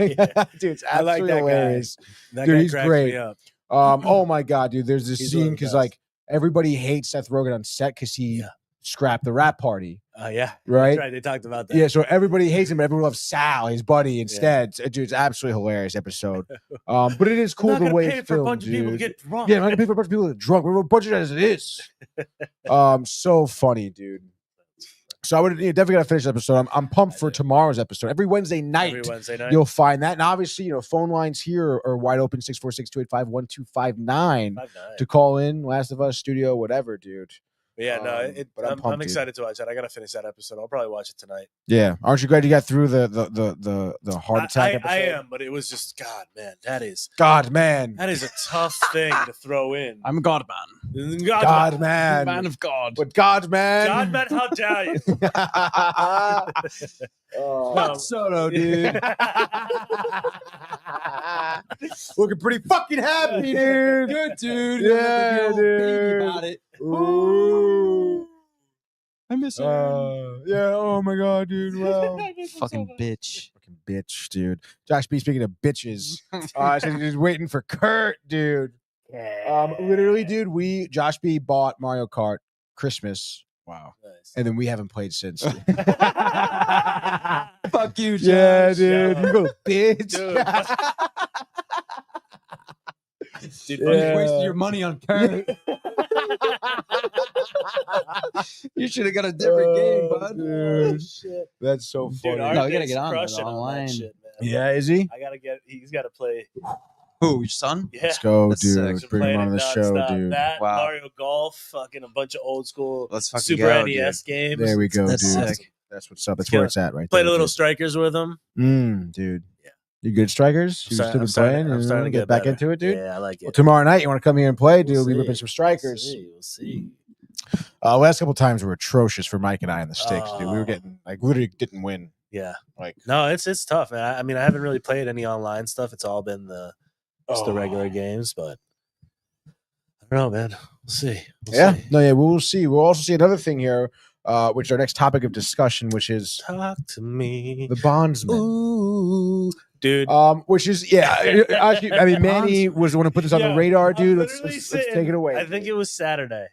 S1: dude, it's absolutely hilarious.
S2: That
S1: dude,
S2: guy
S1: he's
S2: cracks
S1: great.
S2: me up.
S1: Oh my god, dude. There's this
S2: He's
S1: scene
S2: one of the
S1: because
S2: best.
S1: like everybody hates Seth Rogen on set because he scrapped the rap party.
S2: Yeah.
S1: Right?
S2: That's right. They talked about that.
S1: Yeah, so everybody hates him, but everyone loves Sal, his buddy, instead. Dude, it's absolutely hilarious episode. But it is cool the way it's filmed,
S2: People to
S1: dude.
S2: get drunk.
S1: Yeah, I'm not gonna pay for a bunch of people to get drunk. We're a bunch of that as it is. So funny, dude. So I would definitely gotta finish the episode. I'm pumped for tomorrow's episode. Every Wednesday night, you'll find that. And obviously, you know, phone lines here are wide open 646-285-1259 to call in. Last of Us Studio, whatever, dude.
S2: Yeah, no,
S1: but
S2: I'm
S1: pumped,
S2: excited to watch it. I gotta finish that episode. I'll probably watch it tonight.
S1: Yeah, aren't you glad you got through the heart attack episode?
S2: I am, but it was just God, man. That is a tough thing to throw in.
S3: I'm a God man.
S1: God man,
S3: man of God.
S1: But God man,
S2: how dare you?
S1: Fuck Soto, dude. Looking pretty fucking happy, dude.
S3: Good, dude.
S1: Yeah, dude.
S3: Baby about it.
S1: Ooh.
S3: I miss him.
S1: Yeah. Oh my god, dude. Well,
S3: Fucking bitch.
S1: fucking bitch, dude. Josh B. Speaking of bitches, so he's waiting for Kurt, dude. Literally, dude. Josh B. bought Mario Kart Christmas. Wow.
S2: Nice.
S1: And then we haven't played since.
S3: Fuck you, Josh.
S1: Yeah, dude. You go, bitch.
S2: Dude,
S3: You wasted your money on Kurt. You should have got a different game, bud.
S1: Dude.
S2: Shit.
S1: That's so funny.
S2: Dude,
S3: No, you gotta get on that
S2: crushing
S3: online.
S2: that shit, man.
S1: Yeah, is he?
S2: He's got to play.
S3: Who, your son?
S2: Yeah.
S1: Let's go,
S3: That's
S1: dude.
S3: sick.
S1: Bring him on the show, dude.
S2: That,
S3: Wow.
S2: Mario Golf, fucking a bunch of old school
S3: Let's fucking
S2: Super
S3: go,
S2: NES games.
S1: There we go,
S3: That's
S1: dude.
S3: sick.
S1: That's what's up. That's
S2: Yeah.
S1: where it's at, right
S2: Played
S1: there.
S2: a little
S1: dude.
S2: strikers with him.
S1: Dude.
S2: Yeah.
S1: You good strikers? You still been playing?
S2: I'm starting to get
S1: back
S2: better.
S1: into it, dude.
S2: Yeah, I like it.
S1: Well, tomorrow night, you want to come here and play, dude? We'll be
S2: see.
S1: ripping some strikers.
S2: We'll see.
S1: Last couple times were atrocious for Mike and I in the sticks, dude. We were
S2: Oh.
S1: getting literally didn't win.
S2: Yeah.
S1: Like
S2: No, it's tough, man. I mean, I haven't really played any online stuff. It's all been just the regular games, but I don't know, man. We'll see. We'll see.
S1: We'll see. We'll also see another thing here, which is our next topic of discussion, which is
S2: Talk to me.
S1: the bondsman.
S2: Ooh, dude.
S1: Which is actually, I mean, Manny was the one who put this on the
S2: Yeah,
S1: radar,
S2: I'm
S1: dude. Let's
S2: literally
S1: take
S2: sitting-
S1: it away.
S2: I think it was Saturday.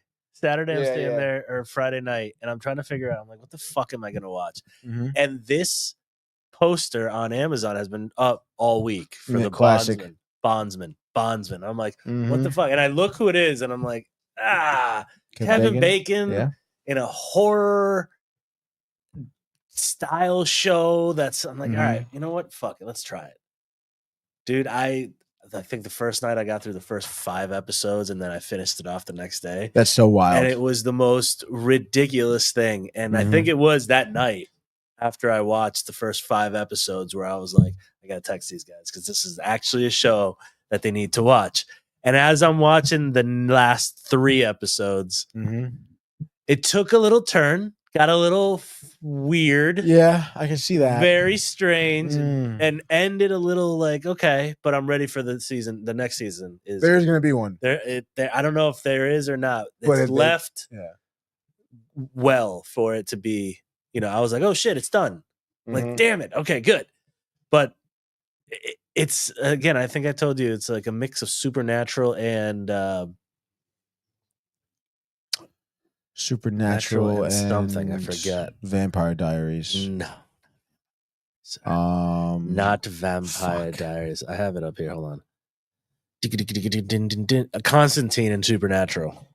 S2: I'm
S1: Yeah,
S2: staying
S1: yeah.
S2: there, or Friday night, and I'm trying to figure out. I'm like, what the fuck am I gonna watch?
S1: Mhm.
S2: And this poster on Amazon has been up all week for
S1: Yeah,
S2: the
S1: classic.
S2: Bondsman. I'm like, what
S1: Mhm.
S2: the fuck? And I look who it is, and I'm like, Kevin Bacon
S1: Yeah.
S2: in a horror style show. I'm like,
S1: Mhm.
S2: all right, you know what? Fuck it, let's try it, dude. I think the first night I got through the first 5 episodes, and then I finished it off the next day.
S1: That's so wild.
S2: And it was the most ridiculous thing. And I think it was that night after I watched the first 5 episodes where I was like, I got to text these guys because this is actually a show that they need to watch. And as I'm watching the last 3 episodes, it took a little turn, got a little weird.
S1: Yeah, I can see that.
S2: Very strange,
S1: Mm.
S2: and ended a little like, okay, but I'm ready for the season. The next season is
S1: There's gonna be one.
S2: there. I don't know if there is or not.
S1: But
S2: It's left well for it to be. I was like, oh shit, it's done. I'm like, damn it. Okay, good. But it's again, I think I told you, it's like a mix of supernatural and
S1: Supernatural
S2: and something, I
S1: and
S2: forget.
S1: Vampire Diaries.
S2: no. Sorry. Not Vampire
S1: fuck.
S2: Diaries. I have it up here. Hold on. Constantine and Supernatural.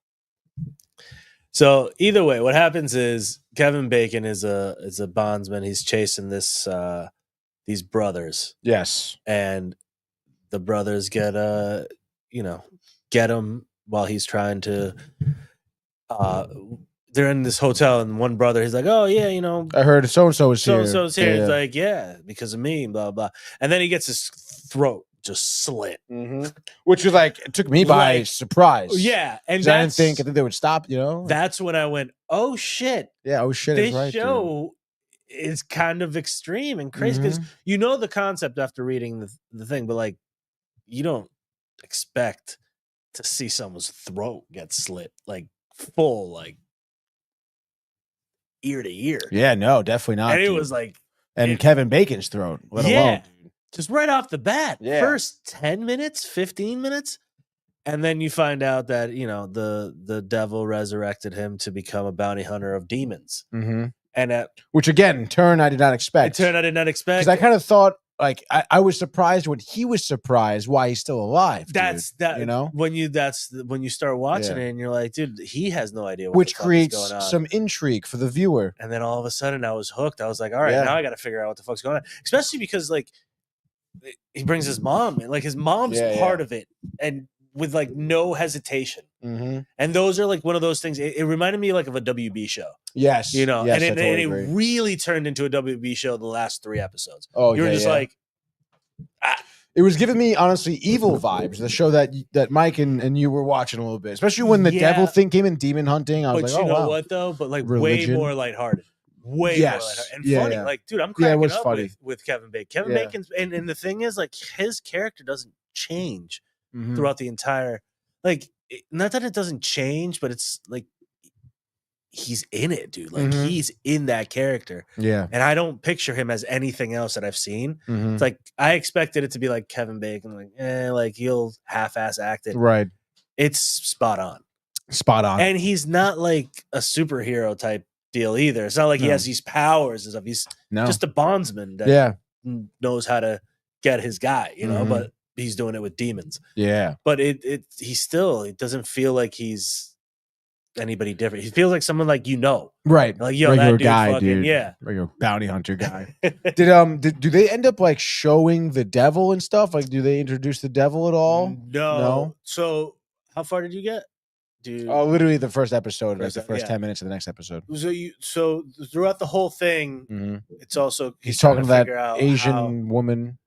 S2: So either way, what happens is Kevin Bacon is a bondsman. He's chasing these brothers,
S1: Yes.
S2: and the brothers get him while he's trying to. They're in this hotel, and one brother, he's like, "Oh yeah,
S1: I heard so and so is here.
S2: So it's here." He's like, "Yeah, because of me, blah blah." And then he gets his throat just slit,
S1: which was like it took me by surprise.
S2: Yeah, and
S1: I didn't think they would stop.
S2: That's when I went, "Oh shit!"
S1: Yeah, oh shit!
S2: This
S1: right,
S2: show is kind of extreme and crazy because the concept after reading the thing, but like you don't expect to see someone's throat get slit like full, like ear to ear.
S1: Yeah, no, definitely not.
S2: And it was like,
S1: Kevin Bacon's throat, let alone.
S2: Just right off the bat, first 10 minutes, 15 minutes. And then you find out that, the devil resurrected him to become a bounty hunter of demons. And
S1: which again, turn I did not expect.
S2: I did not expect.
S1: Because I kind of thought, like, I was surprised when he was surprised why he's still alive.
S2: That's when you start watching it and you're like, dude, he has no idea what
S1: which
S2: the fuck
S1: creates
S2: is going on.
S1: some intrigue for the viewer.
S2: And then all of a sudden I was hooked. I was like, all right, now I got to figure out what the fuck's going on. Especially because like he brings his mom and like his mom's part of it and with like no hesitation. And those are like one of those things. It reminded me like of a WB show.
S1: Yes.
S2: And it really turned into a WB show the last 3 episodes.
S1: Oh,
S2: you were just like,
S1: It was giving me honestly evil vibes. The show that Mike and you were watching a little bit, especially when the devil thing came in demon hunting. I was like,
S2: you know what though? But like religion. Way more lighthearted. Way more lighthearted. And funny. Yeah. Like, dude, I'm cracking up with Kevin Bacon. Kevin Bacon's and the thing is, like, his character doesn't change throughout the entire. Like, not that it doesn't change, but it's like he's in it, dude. Like he's in that character.
S1: Yeah.
S2: And I don't picture him as anything else that I've seen. It's like I expected it to be like Kevin Bacon, like he'll half-ass act it.
S1: Right.
S2: It's spot on.
S1: Spot on.
S2: And he's not like a superhero type deal either. It's not like he has these powers and stuff. He's just a bondsman that knows how to get his guy, but he's doing it with demons.
S1: Yeah.
S2: But it doesn't feel like he's anybody different. He feels like someone like
S1: right,
S2: like yo,
S1: regular
S2: that dude
S1: guy,
S2: fucking,
S1: dude, regular bounty hunter guy. Do they end up like showing the devil and stuff? Like, do they introduce the devil at all?
S2: No. So, how far did you get, dude?
S1: Oh, literally the first episode, like the first 10 minutes of the next episode.
S2: So throughout the whole thing, it's also
S1: he's talking to that Asian woman.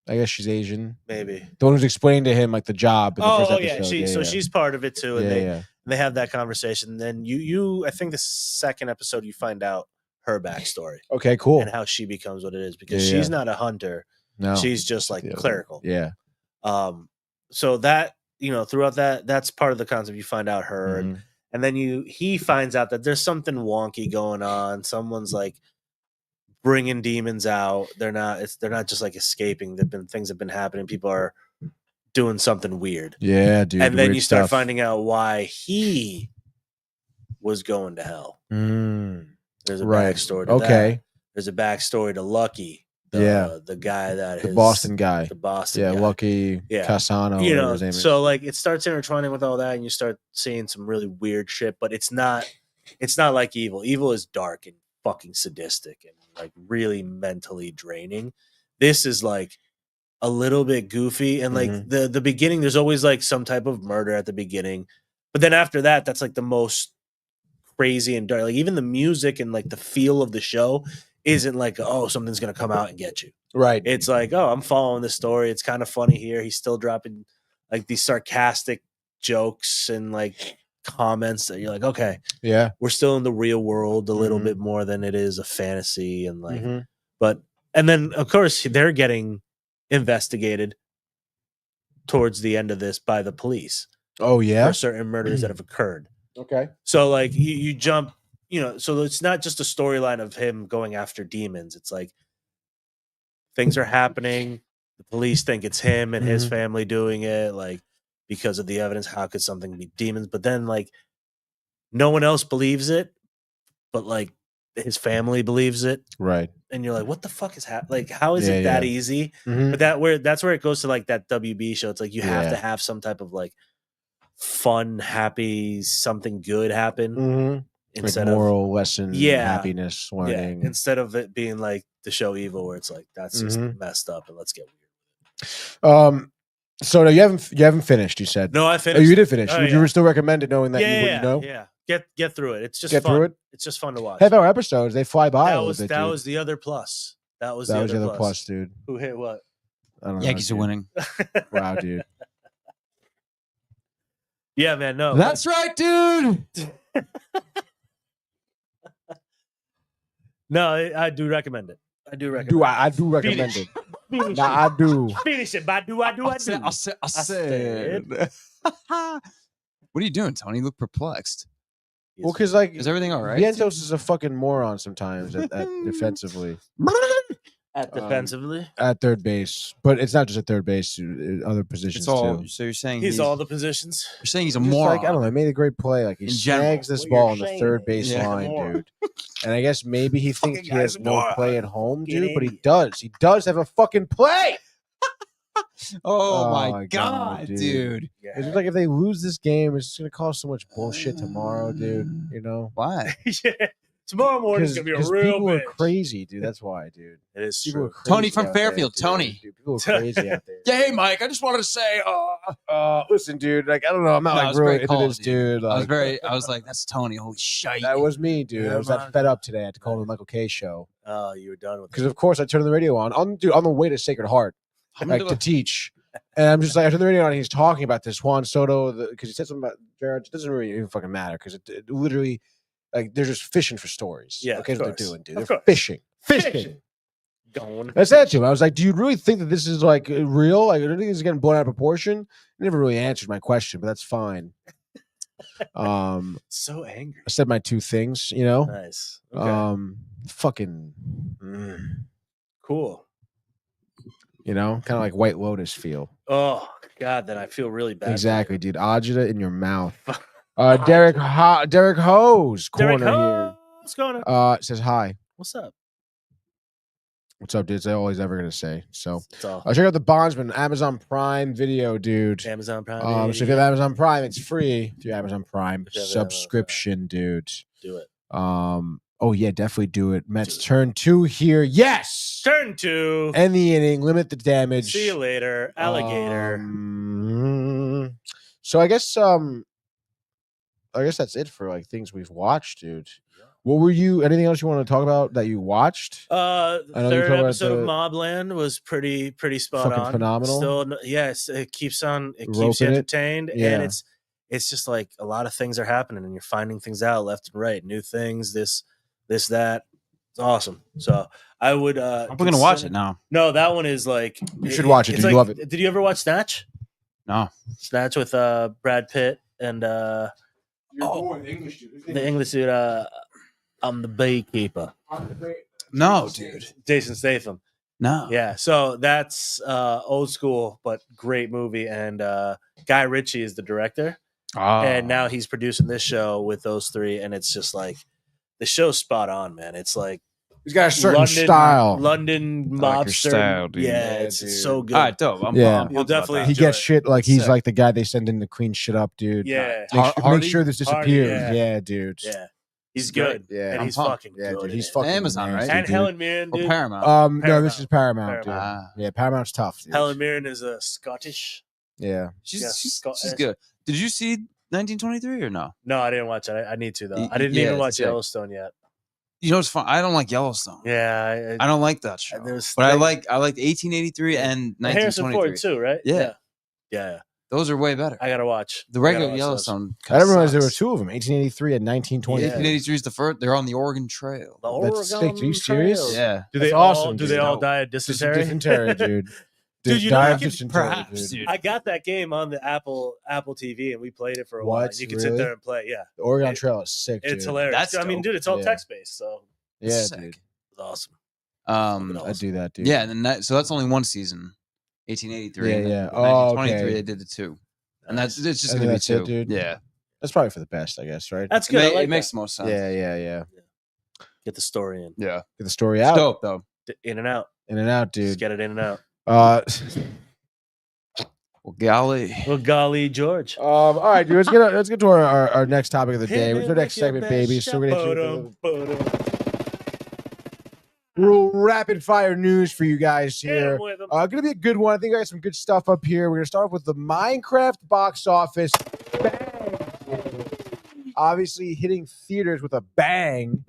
S1: I guess she's Asian.
S2: Maybe.
S1: The one who's explaining to him like the job in the first episode.
S2: Yeah. She's part of it too. And they have that conversation. Then I think the second episode you find out her backstory.
S1: Okay, cool.
S2: And how she becomes what it is. Because she's not a hunter. No. She's just like clerical.
S1: Yeah.
S2: So that, throughout that's part of the concept. You find out her and then he finds out that there's something wonky going on. Someone's like bringing demons out. They're not just like escaping. Things have been happening. People are doing something weird.
S1: Yeah, dude.
S2: And then you start finding out why he was going to hell. There's a backstory to that. There's a backstory to Lucky. The guy the
S1: Boston guy.
S2: The Boston guy.
S1: Lucky Casano. His name is.
S2: So like it starts intertwining with all that and you start seeing some really weird shit, but it's not like Evil. Evil is dark and fucking sadistic and like really mentally draining. This is like a little bit goofy and like the beginning, there's always like some type of murder at the beginning, but then after that, that's like the most crazy and dark. Like even the music and like the feel of the show isn't like, oh, something's gonna come out and get you.
S1: Right.
S2: It's like, oh, I'm following this story. It's kind of funny here. He's still dropping like these sarcastic jokes and like comments that you're like, okay,
S1: yeah,
S2: we're still in the real world a little bit more than it is a fantasy and like and then of course they're getting investigated towards the end of this by the police.
S1: Oh yeah,
S2: for certain murders that have occurred.
S1: Okay,
S2: so like you jump, so it's not just a storyline of him going after demons. It's like things are happening. The police think it's him and his family doing it, like because of the evidence. How could something be demons? But then like no one else believes it, but like his family believes it,
S1: right?
S2: And you're like, what the fuck is happening? Like, how is it that easy? But that's where it goes to like that WB show. It's like you have to have some type of like fun, happy, something good happen
S1: Mm-hmm.
S2: instead
S1: like
S2: of
S1: moral lesson, happiness, learning.
S2: instead of it being like the show Evil, where it's like that's just messed up and let's get weird.
S1: So no, you haven't finished. You said
S2: No, I
S1: Oh,
S2: finished.
S1: you did finish.
S2: Oh,
S1: Would you still recommend it, knowing that you know?
S2: Yeah. Get through it. It's just
S1: Get
S2: fun.
S1: through it?
S2: It's just fun to watch.
S1: Half-hour episodes, they fly by
S2: that
S1: a little
S2: was
S1: bit,
S2: that
S1: dude.
S2: was the other plus. That was
S1: That
S2: the
S1: was
S2: other
S1: the other plus, dude.
S2: Who hit what?
S1: I don't know.
S3: Yankees are
S1: dude.
S3: winning.
S1: Wow, dude.
S2: Yeah, man. No,
S1: That's right, dude.
S2: No, I do recommend it. I do recommend.
S1: I do recommend it. Nah, I do.
S2: Finish it, but I do.
S3: I said. What are you doing, Tony? You look perplexed.
S1: Well, because like,
S3: is everything all right?
S1: Vientos is a fucking moron sometimes at defensively.
S2: Defensively,
S1: At third base, but it's not just at third base; other positions
S3: It's all.
S1: too.
S3: So you're saying
S2: he's all the positions.
S3: You're saying he's a
S1: Just
S3: moron.
S1: like, I don't know. He made a great play. Like he
S3: In general.
S1: snags this
S2: What
S1: ball
S2: you're
S1: on the
S2: saying
S1: third
S2: is
S1: base
S2: he's a
S1: line,
S2: moron.
S1: dude. And I guess maybe he thinks
S2: Fucking
S1: he has
S2: guy's a
S1: no
S2: moron.
S1: play at home,
S2: Fucking
S1: dude. But he
S2: idiot.
S1: does. He does have a fucking play.
S3: Oh my
S1: my
S3: god,
S1: God, dude.
S3: dude.
S2: Yeah.
S1: It's just like if they lose this game, it's just gonna cause so much bullshit tomorrow, dude. You know,
S3: Why?
S2: Yeah. Tomorrow morning is gonna be a real
S1: people are
S2: bitch.
S1: crazy, dude. That's why, dude.
S2: It is
S1: People are
S2: true.
S1: crazy
S3: Tony from
S1: out there,
S3: Fairfield,
S1: dude.
S3: Tony.
S1: Dude, people are crazy out there.
S3: Yeah, hey Mike, I just wanted to say,
S1: Listen, dude. Like, I don't know. I'm not
S3: No, it
S1: like
S3: was
S1: really
S3: very
S1: into
S3: cold,
S1: this, dude.
S3: I
S1: Like,
S3: was like, that's Tony. Holy shit.
S1: that was me, dude.
S2: Yeah,
S1: I was that
S2: man.
S1: fed up today. I had to call the Michael K show
S2: Oh, you were done with
S1: because,
S2: it.
S1: of course, I turned the radio on. On the way to Sacred Heart, like to teach. And I'm just like, I turned the radio on, and he's talking about this Juan Soto because he said something about Jared. It doesn't really even fucking matter because it literally, like, they're just fishing for stories.
S2: Yeah,
S1: okay,
S2: of
S1: that's what
S2: course.
S1: they're doing, dude.
S2: Of
S1: They're
S2: course.
S1: fishing.
S2: Going.
S1: I said to him, I was like, "Do you really think that this is like real? Like, I don't think this is getting blown out of proportion." He never really answered my question, but that's fine.
S2: So angry.
S1: I said my two things, you know.
S2: Nice. Okay.
S1: Fucking,
S2: Cool.
S1: you know, kind of like White Lotus feel.
S2: Oh God, then I feel really bad.
S1: Exactly, dude. Agita in your mouth. Derek Ho's corner here.
S2: What's going on?
S1: Says hi.
S2: What's up?
S1: What's up, dude? That's all he's ever gonna say. So,
S2: It's all
S1: check out the Bondsman Amazon Prime video, dude.
S2: Amazon Prime.
S1: So if you have Amazon Prime, it's free through Amazon Prime
S2: If you have
S1: subscription, dude.
S2: do it.
S1: Oh yeah, definitely do it. Mets turn 2 here. Yes.
S2: Turn 2.
S1: End the inning. Limit the damage.
S2: See you later, alligator.
S1: So I guess that's it for like things we've watched, dude. What were you? Anything else you want to talk about that you watched?
S2: The
S1: I know you
S2: third
S1: talk about
S2: episode
S1: the-
S2: of Mobland was pretty spot
S1: Fucking
S2: on.
S1: phenomenal.
S2: Still, yes, it keeps on. It keeps
S1: Roping
S2: you
S1: it.
S2: entertained,
S1: Yeah.
S2: and it's just like a lot of things are happening, and you're finding things out left and right, new things. This, that. It's awesome. So I would.
S3: I'm gonna watch it now.
S2: No, that one is like
S1: You should watch it,
S2: it's
S1: dude. You love it.
S2: Did you ever watch Snatch?
S3: No.
S2: Snatch with Brad Pitt and
S1: Your boy, the English dude.
S2: the English dude. I'm the beekeeper.
S3: No, dude.
S2: Jason Statham.
S3: No.
S2: Yeah, so that's old school but great movie, and Guy Ritchie is the director, and now he's producing this show with those three, and it's just like the show's spot on, man. It's like
S1: He's got a certain style.
S2: London
S3: I like your
S2: mobster.
S3: style, dude.
S2: Yeah,
S1: Yeah,
S2: it's
S1: dude.
S2: so good.
S3: All right, dope. I'm
S1: Yeah.
S3: pumped
S2: You'll
S3: about
S2: definitely
S3: that.
S1: He
S2: enjoy
S1: gets
S2: it.
S1: shit like he's
S3: Sick.
S1: like the guy they send in to clean shit up, dude.
S2: Yeah,
S1: Make
S3: Hardy?
S1: sure this
S2: Hardy,
S1: disappears.
S2: yeah.
S1: Yeah, dude.
S2: yeah, he's
S3: great.
S2: good.
S1: Yeah.
S2: and
S3: I'm
S2: he's
S3: pumped.
S2: fucking
S1: Yeah,
S2: good.
S1: dude.
S2: in
S1: He's
S2: it.
S1: fucking
S3: Amazon, right?
S1: nasty,
S2: And
S1: dude.
S2: Helen Mirren,
S3: Or
S2: dude.
S3: Paramount.
S1: No, this is Paramount, dude.
S3: Ah.
S1: Yeah, Paramount's tough, dude.
S2: Helen Mirren is a Scottish.
S1: Yeah.
S3: She's
S2: Yeah,
S3: she's
S2: Scottish.
S3: good. Did you see 1923 or no?
S2: No, I didn't watch it. I need to though.
S3: Y-
S2: I didn't
S3: yeah,
S2: even
S3: it's
S2: watch
S3: sick.
S2: Yellowstone yet.
S3: You know what's fun? I don't like Yellowstone.
S2: Yeah,
S3: I don't like that show.
S2: there's
S3: But I
S2: like-
S3: like 1883 and
S2: Harrison
S3: 1923.
S2: Ford too, right?
S3: Yeah.
S2: yeah.
S3: Those are way better.
S2: I gotta watch
S3: The
S2: I gotta
S3: regular
S2: watch those.
S3: Yellowstone.
S1: I didn't realize there were
S3: sucks.
S1: two of them, 1883 and 1920.
S2: Yeah.
S3: 1883 is the first. They're on the Oregon Trail.
S2: The
S1: That's sick.
S2: Oregon
S1: Are you serious?
S2: Trail.
S3: Yeah.
S2: Do
S1: That's
S2: they all?
S1: awesome,
S2: Do
S1: dude.
S2: they all
S3: No.
S2: die of dysentery?
S1: Dysentery, dude.
S2: Dude, you know
S1: Die
S2: you
S1: of
S2: can-
S1: dysentery,
S3: perhaps, dude.
S2: I got that game on the Apple TV, and we played it for a while.
S1: What?
S2: And you can
S1: Really?
S2: sit there and play. Yeah,
S1: The Oregon
S2: It-
S1: Trail is sick, dude.
S2: it's hilarious.
S3: That's
S2: I mean,
S3: dope.
S2: dude, it's all
S1: Yeah.
S2: text based, so
S1: Yeah,
S3: Sick.
S1: dude.
S2: it's awesome.
S1: I'd do that, dude.
S3: Yeah, and then so that's only one season. 1883.
S1: Yeah,
S3: and then
S1: yeah. Oh,
S3: 1923
S1: okay.
S3: they did the two. And it's just
S1: And
S3: gonna be
S1: that's it,
S3: two.
S1: dude?
S3: Yeah.
S1: That's probably for the best, I guess, right?
S2: That's good. I like
S3: It makes
S2: that.
S3: the most sense.
S1: Yeah.
S2: Get the story in,
S3: Yeah.
S1: Get the story
S3: It's
S1: out.
S3: dope though.
S2: in and out.
S1: In and out,
S2: Just
S1: dude.
S2: get it in and out.
S3: Well, golly.
S2: Well, golly, George.
S1: All right, dude. Let's get to our next topic of the day. What's our next segment, baby? So we're gonna rapid fire news for you guys here. Gonna be a good one. I think I got some good stuff up here. We're gonna start off with the Minecraft box office. Bang! Obviously hitting theaters with a bang.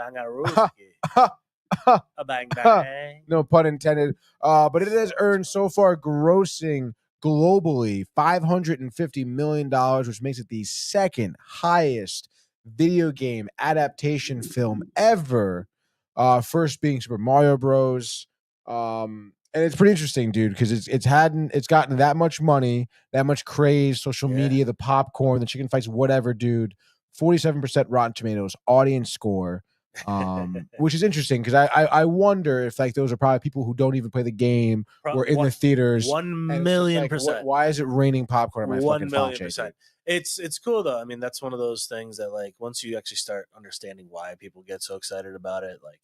S2: A bang bang.
S1: No pun intended. But it has earned so far grossing globally $550 million, which makes it the second highest video game adaptation film ever. First being Super Mario Bros. And it's pretty interesting, dude, because it's gotten that much money, that much craze, social media, the popcorn, the chicken fights, whatever, dude. 47% Rotten Tomatoes audience score. Which is interesting because I wonder if like those are probably people who don't even play the game or in the theaters.
S2: 1,000,000%.
S1: Why is it raining popcorn at my fucking
S2: 1,000,000%. It's cool though. I mean, that's one of those things that like once you actually start understanding why people get so excited about it, like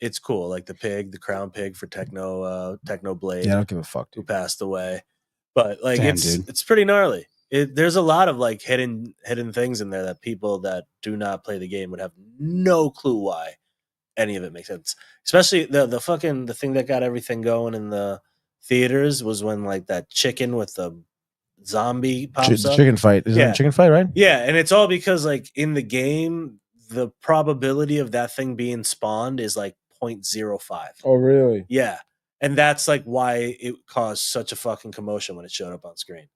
S2: it's cool. Like the crown pig for Techno Blade.
S1: Yeah, I don't give a fuck, dude.
S2: Who passed away, but like
S3: Damn,
S2: it's pretty gnarly. There's a lot of like hidden things in there that people that do not play the game would have no clue why any of it makes sense. Especially the thing that got everything going in the theaters was when like that chicken with the zombie pops up.
S1: Chicken fight. Is it a chicken fight, right?
S2: Yeah, and it's all because like in the game, the probability of that thing being spawned is like 0.05.
S1: Oh, really?
S2: Yeah. And that's like why it caused such a fucking commotion when it showed up on screen.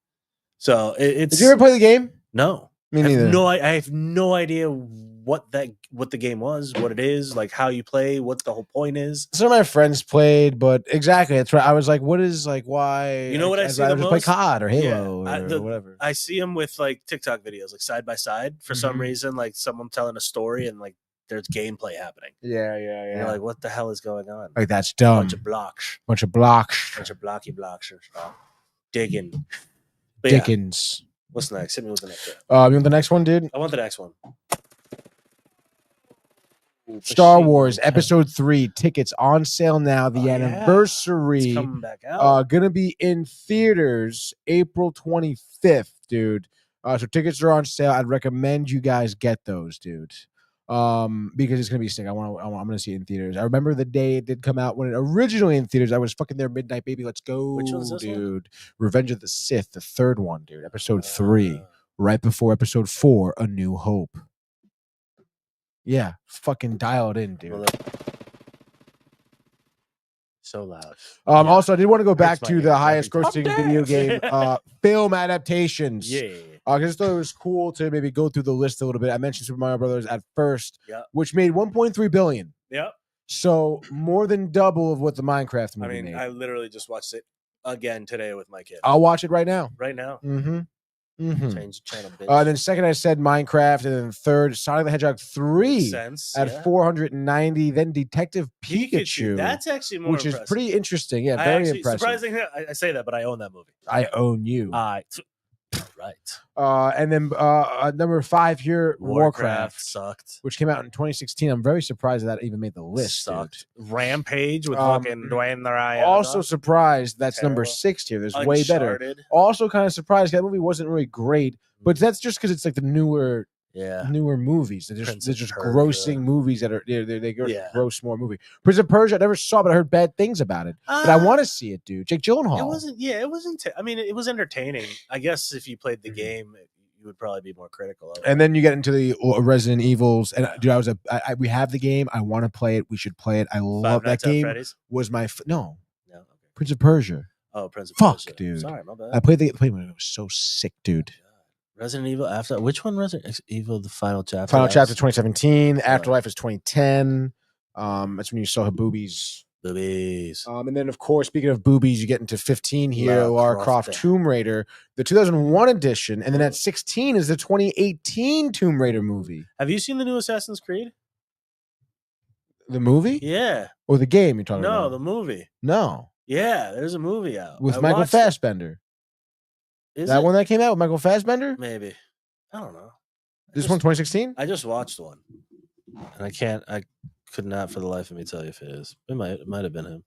S2: So it's.
S1: Did you ever play the game?
S2: No,
S1: me neither.
S2: I have no idea what the game was, what it is, like how you play, what the whole point is.
S1: Some of my friends played, but exactly, that's right. I was like, "What is like why?"
S2: You know what I see the most?
S1: Play COD or Halo or whatever.
S2: I see them with like TikTok videos, like side by side. For some reason, like someone telling a story and like there's gameplay happening.
S1: Yeah.
S2: And you're like, what the hell is going on?
S1: Like that's dumb.
S2: Bunch of blocks.
S1: Bunch of blocky
S2: blocks. Digging. But
S1: Dickens.
S2: Yeah. What's next? Hit me with the next
S1: one. You want the next one, dude?
S2: I want the next one.
S1: Star Wars Episode 3 tickets on sale now. The anniversary.
S2: It's coming back out.
S1: Gonna be in theaters April 25th, dude. So tickets are on sale. I'd recommend you guys get those, dude. Because it's gonna be sick. I'm gonna see it in theaters. I remember the day it did come out when it originally in theaters. I was fucking there midnight, baby. Let's go.
S2: Which one's this
S1: dude?
S2: One?
S1: Revenge of the Sith, the third one, dude. Episode 3, right before Episode 4, A New Hope. Yeah, fucking dial it in, dude.
S2: So loud.
S1: Also, I did want to go back to the highest grossing video game film adaptations.
S2: Yeah.
S1: I just thought it was cool to maybe go through the list a little bit. I mentioned Super Mario Brothers at first, which made $1.3 billion.
S2: Yep.
S1: So more than double of what the Minecraft movie made.
S2: I literally just watched it again today with my kid.
S1: I'll watch it right now.
S2: Change the channel, bitch.
S1: Then second, I said Minecraft, and then third, Sonic the Hedgehog 3 at 490. Then Detective Pikachu.
S2: That's actually more
S1: which
S2: impressive.
S1: Is pretty interesting. Yeah, very impressive.
S2: Surprisingly, I say that, but I own that movie.
S1: I own you.
S2: Right.
S1: And then number 5 here, Warcraft
S2: sucked,
S1: which came out in 2016. I'm very surprised that even made the list.
S2: Sucked. Rampage with fucking Dwayne the Rock.
S1: Also surprised that's number 6 here. There's way better. Also kind of surprised that movie wasn't really great, but that's just because it's like the newer movies. They're just grossing movies that are they gross more movie. Prince of Persia, I never saw, but I heard bad things about it. But I want to see it, dude. Jake Gyllenhaal.
S2: It wasn't. I mean, it was entertaining. I guess if you played the game, you would probably be more critical of it.
S1: And then you get into the Resident Evils, and dude, we have the game. I want to play it. We should play it. I love that game. Was my
S2: no, okay.
S1: Prince of Persia.
S2: Oh, Prince of Persia.
S1: Fuck, dude.
S2: Sorry, my bad.
S1: I played when it was so sick, dude.
S2: Resident Evil after which one? Resident Evil, the final chapter.
S1: Final chapter 2017. Afterlife is 2010. That's when you saw her boobies. And then, of course, speaking of boobies, you get into 15 here, Lara Croft Tomb Raider, the 2001 edition, and then at 16 is the 2018 Tomb Raider movie.
S2: Have you seen the new Assassin's Creed?
S1: The movie?
S2: Yeah.
S1: Or the game you're talking about?
S2: No, the movie.
S1: No.
S2: Yeah, there's a movie out
S1: with Michael Fassbender. Is that one that came out with Michael Fassbender?
S2: Maybe. I don't know.
S1: This one 2016?
S2: I just watched one. And I could not for the life of me tell you if it is. It might have been him.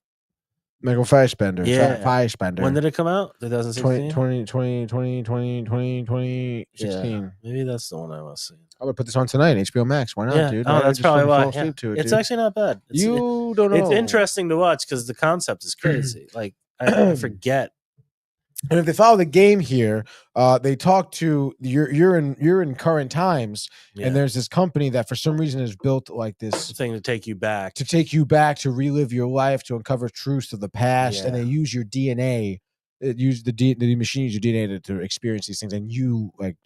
S1: Michael Fassbender.
S2: Yeah.
S1: Fassbender.
S2: When did it come out? 2016?
S1: 2016.
S2: Maybe that's the one I was seeing.
S1: I'm gonna put this on tonight. HBO Max. Why not, dude?
S2: Oh,
S1: Right?
S2: that's
S1: Just
S2: probably
S1: fucking
S2: why.
S1: fall asleep to it,
S2: It's
S1: dude.
S2: actually not bad.
S1: You don't know.
S2: It's interesting to watch because the concept is crazy. Like I forget.
S1: And if they follow the game here, they talk to you're in current times, and there's this company that for some reason has built like this
S2: thing to take you back,
S1: to relive your life, to uncover truths of the past, and they use your DNA, use the machine, use your DNA to experience these things, and you like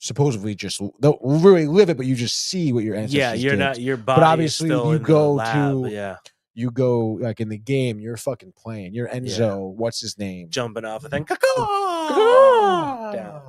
S1: supposedly just don't really live it, but you just see what your ancestors did.
S2: Not your body.
S1: But obviously,
S2: is still
S1: you
S2: in
S1: go
S2: the lab,
S1: to you go like in the game, you're fucking playing. You're Enzo. What's his name?
S2: Jumping off a thing. Down.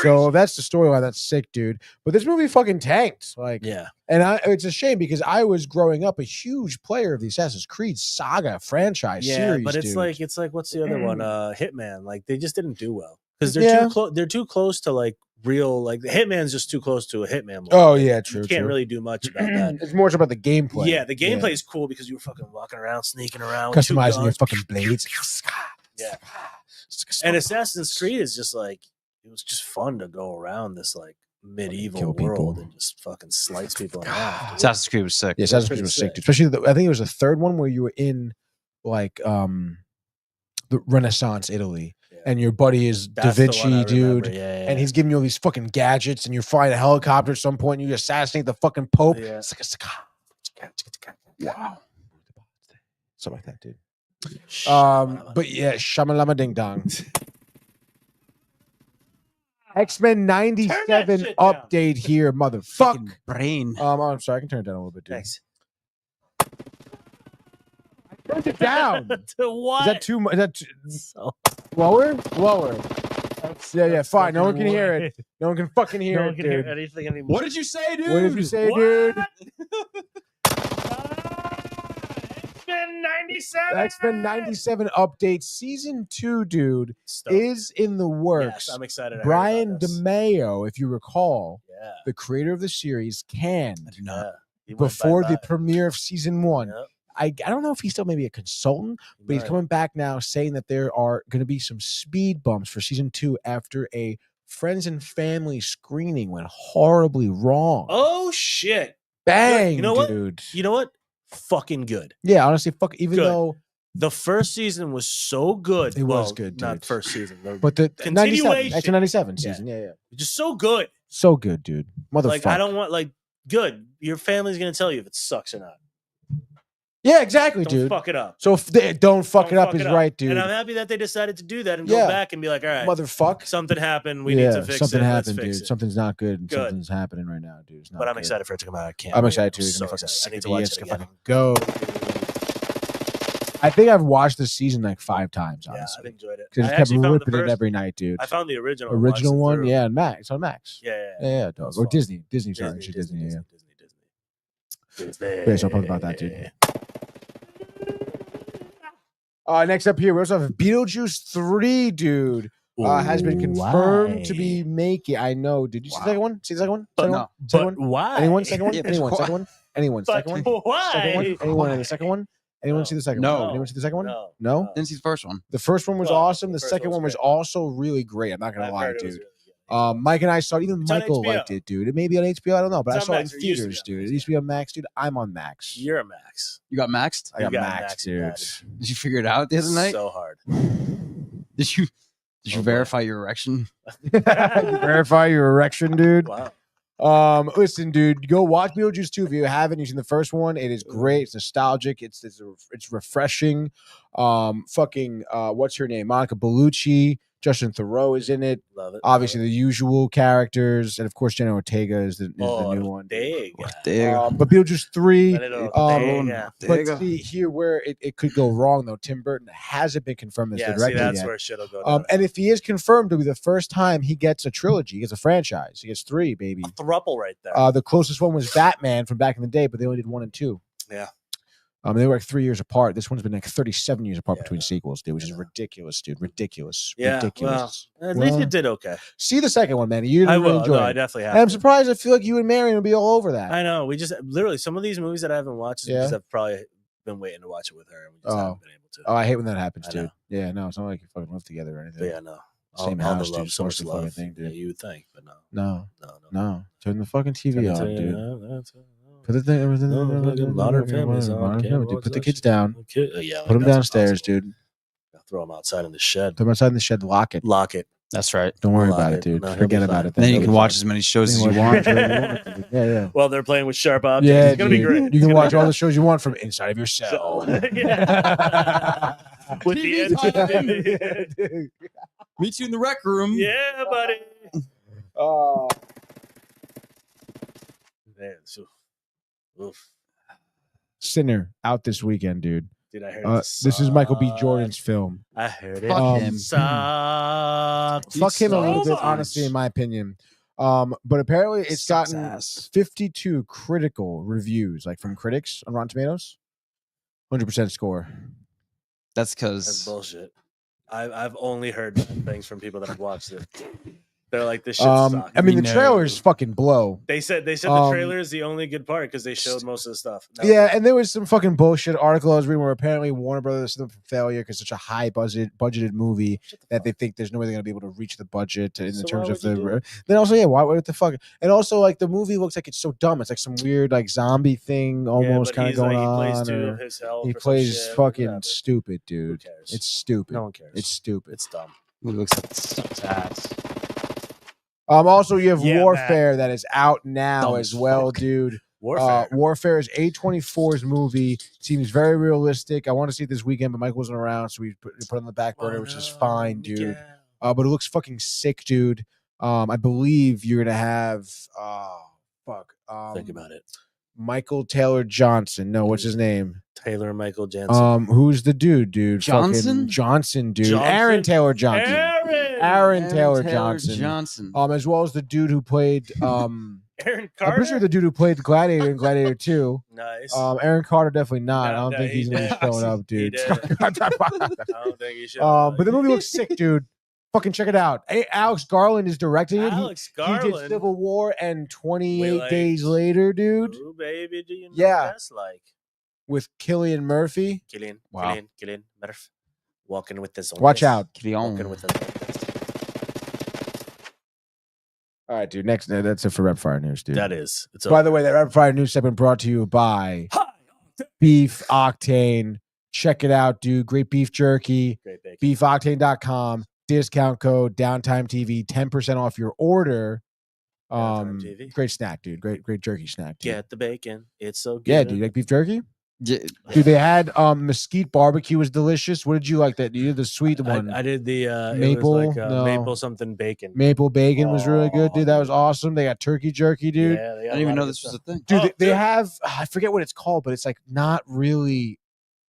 S1: So that's the storyline. That's sick, dude. But this movie fucking tanked. Like, and it's a shame because I was growing up a huge player of the Assassin's Creed saga franchise series.
S2: But it's
S1: dude.
S2: like what's the other one? Hitman. Like they just didn't do well because they're too close. They're too close to like real. Like the Hitman's just too close to a Hitman movie.
S1: Oh yeah, true.
S2: You can't really do much about that.
S1: It's more about the gameplay.
S2: Yeah, the gameplay is cool because you were fucking walking around, sneaking around,
S1: customizing your fucking blades.
S2: Yeah. And Assassin's Creed is just like it was just fun to go around this like medieval world and just fucking slice people in half.
S3: Assassin's Creed was sick.
S1: Yeah, Assassin's Creed was sick. Especially I think it was the third one where you were in like the Renaissance Italy. And your buddy is Da Vinci, dude. And he's giving you all these fucking gadgets, and you're flying a helicopter at some point, and you assassinate the fucking Pope.
S2: Yeah.
S1: Wow. Something like that, dude. But yeah, shamalama ding dong. X-Men 97 update here, motherfucker.
S3: Brain.
S1: I'm sorry, I can turn it down a little bit, dude.
S2: Thanks.
S1: Turn it down.
S2: To what?
S1: Is that too much? Is that lower? Lower. Yeah, fine. No one can hear it. No one can fucking hear it, dude.
S2: Hear anything anymore.
S3: What did you say, dude?
S1: What did you say, dude?
S2: X-Men 97.
S1: X-Men 97 update season 2, dude, is in the works.
S2: Yes, I'm excited.
S1: Brian DeMeo, if you recall, the creator of the series, before the premiere of season 1. I don't know if he's still maybe a consultant, but he's coming back now saying that there are going to be some speed bumps for season 2 after a friends and family screening went horribly wrong.
S2: Oh shit!
S1: Bang,
S2: you know
S1: dude.
S2: What? You know what? Fucking good.
S1: Yeah, honestly, even though
S2: the first season was so good.
S1: It was good, dude.
S2: Not first season,
S1: but the
S2: continuation.
S1: 97 season, yeah.
S2: Just so good.
S1: So good, dude. Motherfucker.
S2: Like I don't want good. Your family's gonna tell you if it sucks or not.
S1: Yeah, exactly,
S2: don't
S1: dude.
S2: Fuck it up.
S1: So if they don't fuck it up is right, dude.
S2: And I'm happy that they decided to do that and go back and be like, all right,
S1: motherfucker,
S2: something happened. We need to fix
S1: something
S2: it.
S1: happened,
S2: Let's fix
S1: dude.
S2: it.
S1: Something's not good, and something's happening right now, dude. It's not
S2: but I'm
S1: good.
S2: excited for it to come out.
S1: I'm excited too.
S2: So I need to watch it again.
S1: Go. I think I've watched this season like 5 times. Honestly,
S2: I've enjoyed it.
S1: Because I kept ripping it every night, dude.
S2: I found the original.
S1: Original one, yeah, and Max. It's on Max.
S2: Yeah,
S1: dog. Or Disney. Disney. Sorry, Disney. Yeah. Yeah, so I'm pumped about that, dude. Next up here, we also have Beetlejuice 3, dude. Has been confirmed to be making. I know. Did you see the second one? See the second one?
S2: Why?
S1: Anyone? Second one? Anyone? Second one? Anyone? Second one?
S2: Why?
S1: Second one? Anyone in the second one? Anyone see the second one? Anyone see the second one? No?
S3: Didn't see the first one.
S1: The first one was awesome. The second one was also really great. I'm not going to lie, dude. Mike and I saw it. Even Michael liked it, dude. It may be on HBO. I don't know. But I saw it in theaters, dude. It used to be on Max, dude. I'm on Max.
S2: You're a Max.
S3: You got maxed?
S1: I got Max, dude.
S3: Did you figure it out the other night?
S2: So hard.
S3: Did you verify your erection?
S1: Verify your erection, dude.
S2: Wow.
S1: Listen, dude, go watch Beetlejuice 2 if you haven't. You've seen the first one. It is great. It's nostalgic. It's refreshing. What's her name? Monica Bellucci. Justin Theroux is in it.
S2: Love it.
S1: Obviously, the usual characters, and of course, Jenna Ortega is the new one. But Beetlejuice 3. But see here where it could go wrong though. Tim Burton hasn't been confirmed as the director
S2: that's
S1: yet.
S2: where shit'll go down.
S1: And if he is confirmed, it'll be the first time he gets a trilogy. He gets a franchise. He gets 3, baby.
S2: A throuple right there.
S1: The closest one was Batman from back in the day, but they only did 1 and 2.
S2: Yeah.
S1: They were like 3 years apart. This one's been like 37 years apart between sequels, dude, which is ridiculous, dude. Ridiculous. Ridiculous.
S2: Well, at least it did okay.
S1: See the second one, man. You didn't really enjoy it.
S2: I definitely have.
S1: And I'm surprised. I feel like you and Marion will be all over that.
S2: I know. We just literally some of these movies that I haven't watched have probably been waiting to watch it with her, and we just haven't been able to.
S1: Oh, I hate when that happens,
S2: I
S1: dude.
S2: know.
S1: Yeah, no, it's not like you fucking live together or anything.
S2: But yeah, no.
S1: Same
S2: all
S1: house,
S2: the love,
S1: dude.
S2: so much
S1: Supposed to
S2: love.
S1: fucking thing, dude.
S2: Yeah, you would think, but no.
S1: No. Turn the fucking TV on, dude. Put the thing.
S2: Modern Family's on.
S1: Dude. Put the kids down.
S2: Yeah,
S1: Put them downstairs, dude.
S2: I'll throw them outside in the shed.
S1: Throw them outside in the shed. Lock it.
S2: Lock it.
S3: That's right.
S1: Don't worry
S2: Lock
S1: about
S2: it.
S1: it, dude.
S2: No, he'll
S1: Forget
S2: be
S1: about
S2: fine.
S1: it.
S3: Then you can watch as many shows as you want.
S1: Yeah.
S2: Well, they're playing with sharp objects.
S1: Yeah,
S2: It's gonna be
S1: dude.
S2: great.
S1: You can watch all the shows you want from inside of your cell.
S2: Yeah. With the
S3: TV Meet you in the rec room.
S2: Yeah, buddy.
S1: Oh.
S2: Man, so, oof.
S1: Sinner out this weekend, dude.
S2: Dude, I heard
S1: this is Michael B. Jordan's film.
S2: I heard it.
S3: Fuck him.
S2: Sucked.
S1: Fuck him a little
S2: so
S1: bit,
S2: much.
S1: honestly, in my opinion. But apparently it's
S3: Sucks
S1: gotten
S3: ass.
S1: 52 critical reviews, like from critics on Rotten Tomatoes. 100% score.
S3: That's
S2: That's
S3: because
S2: bullshit. I've only heard bad things from people that have watched it. They're like, this shit sucks.
S1: I mean,
S3: We
S1: the
S3: know.
S1: trailers fucking blow.
S2: They said the trailer is the only good part because they showed most of the stuff. No.
S1: Yeah, and there was some fucking bullshit article I was reading where apparently Warner Brothers set them for failure because it's such a high budgeted movie that they think there's no way they're gonna be able to reach the budget in
S2: So
S1: terms
S2: why
S1: of
S2: would you do
S1: the.
S2: it?
S1: Then also, yeah, what the fuck? And also, like the movie looks like it's so dumb. It's like some weird like zombie thing almost kind of going
S2: He
S1: on.
S2: plays two
S1: or-
S2: of his health.
S1: He
S2: or some
S1: plays
S2: shit,
S1: fucking
S2: whatever.
S1: stupid,
S2: Who
S1: dude.
S2: cares?
S1: It's stupid.
S2: No one cares.
S1: It's stupid.
S2: It's dumb.
S3: it looks like it sucks ass.
S1: Also, you have
S2: Yeah,
S1: Warfare that is out now
S3: Dumb
S1: as
S3: as
S1: well,
S3: fuck.
S1: dude.
S2: Warfare.
S1: Warfare is A24's movie. Seems very realistic. I want to see it this weekend, but Mike wasn't around, so we put it on the back burner, which is fine, dude.
S2: Yeah.
S1: But it looks fucking sick, dude. I believe you're gonna have
S2: Think about it.
S1: Michael Taylor Johnson. No, what's his name?
S2: Taylor Michael Jansen.
S1: Who's the dude?
S3: Johnson?
S1: Fucking Johnson, dude.
S2: Johnson?
S1: Aaron Taylor Johnson.
S2: Aaron
S1: Taylor Johnson. As well as the dude who played
S2: Aaron
S1: I'm
S2: Carter.
S1: pretty sure the dude who played Gladiator in Gladiator 2.
S2: Nice.
S1: Aaron Carter definitely not.
S2: No,
S1: I don't
S2: no,
S1: think
S2: he
S1: he's gonna be
S2: did.
S1: showing up,
S2: He
S1: dude.
S2: did. I don't think he should.
S1: But the movie looks sick, dude. Fucking check it out. Hey, Alex Garland is directing it.
S2: Alex
S1: He
S2: Garland.
S1: did Civil War and 28
S2: We like-
S1: Days Later, dude,
S2: Who, baby, do you know
S1: Yeah.
S2: what that's like?
S1: with Cillian Murphy.
S2: Killian,
S1: Wow.
S2: Killian, Murph. Walking with this.
S1: Watch out.
S2: Walking with this.
S1: All right, dude. Next, that's it for Rep Fire News, dude.
S2: That is. It's
S1: By the way, that Rep Fire News segment brought to you by Beef Octane. Check it out, dude. Great beef jerky.
S2: Great bacon.
S1: Beefoctane.com. Discount code Downtime TV. 10% off your order.
S2: Downtime TV.
S1: Great snack, dude. Great jerky snack. Dude.
S2: Get the bacon. It's so good.
S1: Yeah, dude. You like beef jerky?
S3: Yeah,
S1: Dude, they had mesquite barbecue was delicious. What did you like? That you did the sweet one.
S2: I did the
S1: Maple?
S2: It was like,
S1: No.
S2: maple something bacon.
S1: Maple bacon was really good, dude. That was
S2: Oh.
S1: awesome. They got turkey jerky, dude.
S2: Yeah, they
S3: I
S2: got
S3: didn't
S2: a
S3: even
S2: lot
S3: know
S2: of
S3: this
S2: good
S3: was a
S2: stuff.
S3: thing.
S1: Dude,
S2: Oh,
S1: they
S2: dude.
S1: have I forget what it's called, but it's like not really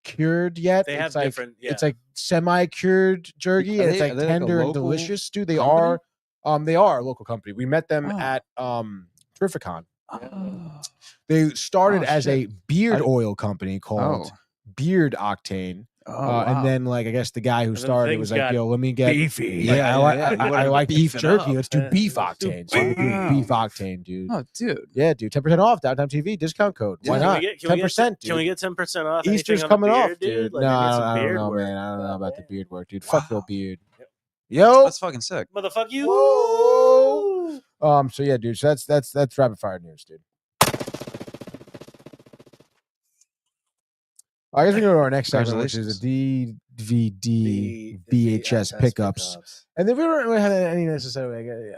S1: cured yet.
S2: They
S1: it's
S2: have
S1: like,
S2: different. Yeah.
S1: It's like semi-cured jerky,
S3: Are
S1: and it's
S3: they-
S1: like
S3: are they like a
S1: tender and
S3: local
S1: delicious, dude. They
S3: company?
S1: are a local company. We met them
S3: Oh.
S1: at Terrificon.
S3: Oh.
S1: They started
S3: Oh,
S1: as a
S3: shit.
S1: beard
S3: I-
S1: oil company called Beard Octane.
S3: Wow.
S1: And then, like, I guess the guy who
S2: then
S1: started it
S2: things
S1: was like,
S2: got
S1: "Yo, let me get
S2: beefy.
S1: Like,
S3: Yeah,
S1: I, like-
S3: yeah, yeah. You
S1: I
S3: wanted to
S1: like beef
S3: beef it
S1: jerky.
S3: up.
S1: Let's do
S2: Yeah,
S1: beef
S2: let's do
S1: octane. So we do
S3: Wow.
S1: beef octane, dude.
S3: Oh, dude.
S1: Yeah, dude. 10% off. Downtime TV discount code. Why
S3: Yeah.
S1: not?
S2: Can we get
S1: 10%,
S2: Can we
S1: dude.
S2: get 10% off?
S1: Easter's
S2: anything on the
S1: coming
S2: beard,
S1: off, dude.
S2: Like,
S1: No,
S2: maybe some
S1: I don't
S2: beard
S1: know,
S2: work.
S1: man. I don't know about the
S2: Yeah.
S1: beard work, dude. Fuck your
S3: Wow.
S1: beard. Yo.
S3: That's fucking sick.
S2: Motherfucker, you.
S1: Whoa. So yeah, dude. So that's rapid fire news, dude. I guess we go to our next segment, which is the DVD VHS pickups. And then we don't really have any necessarily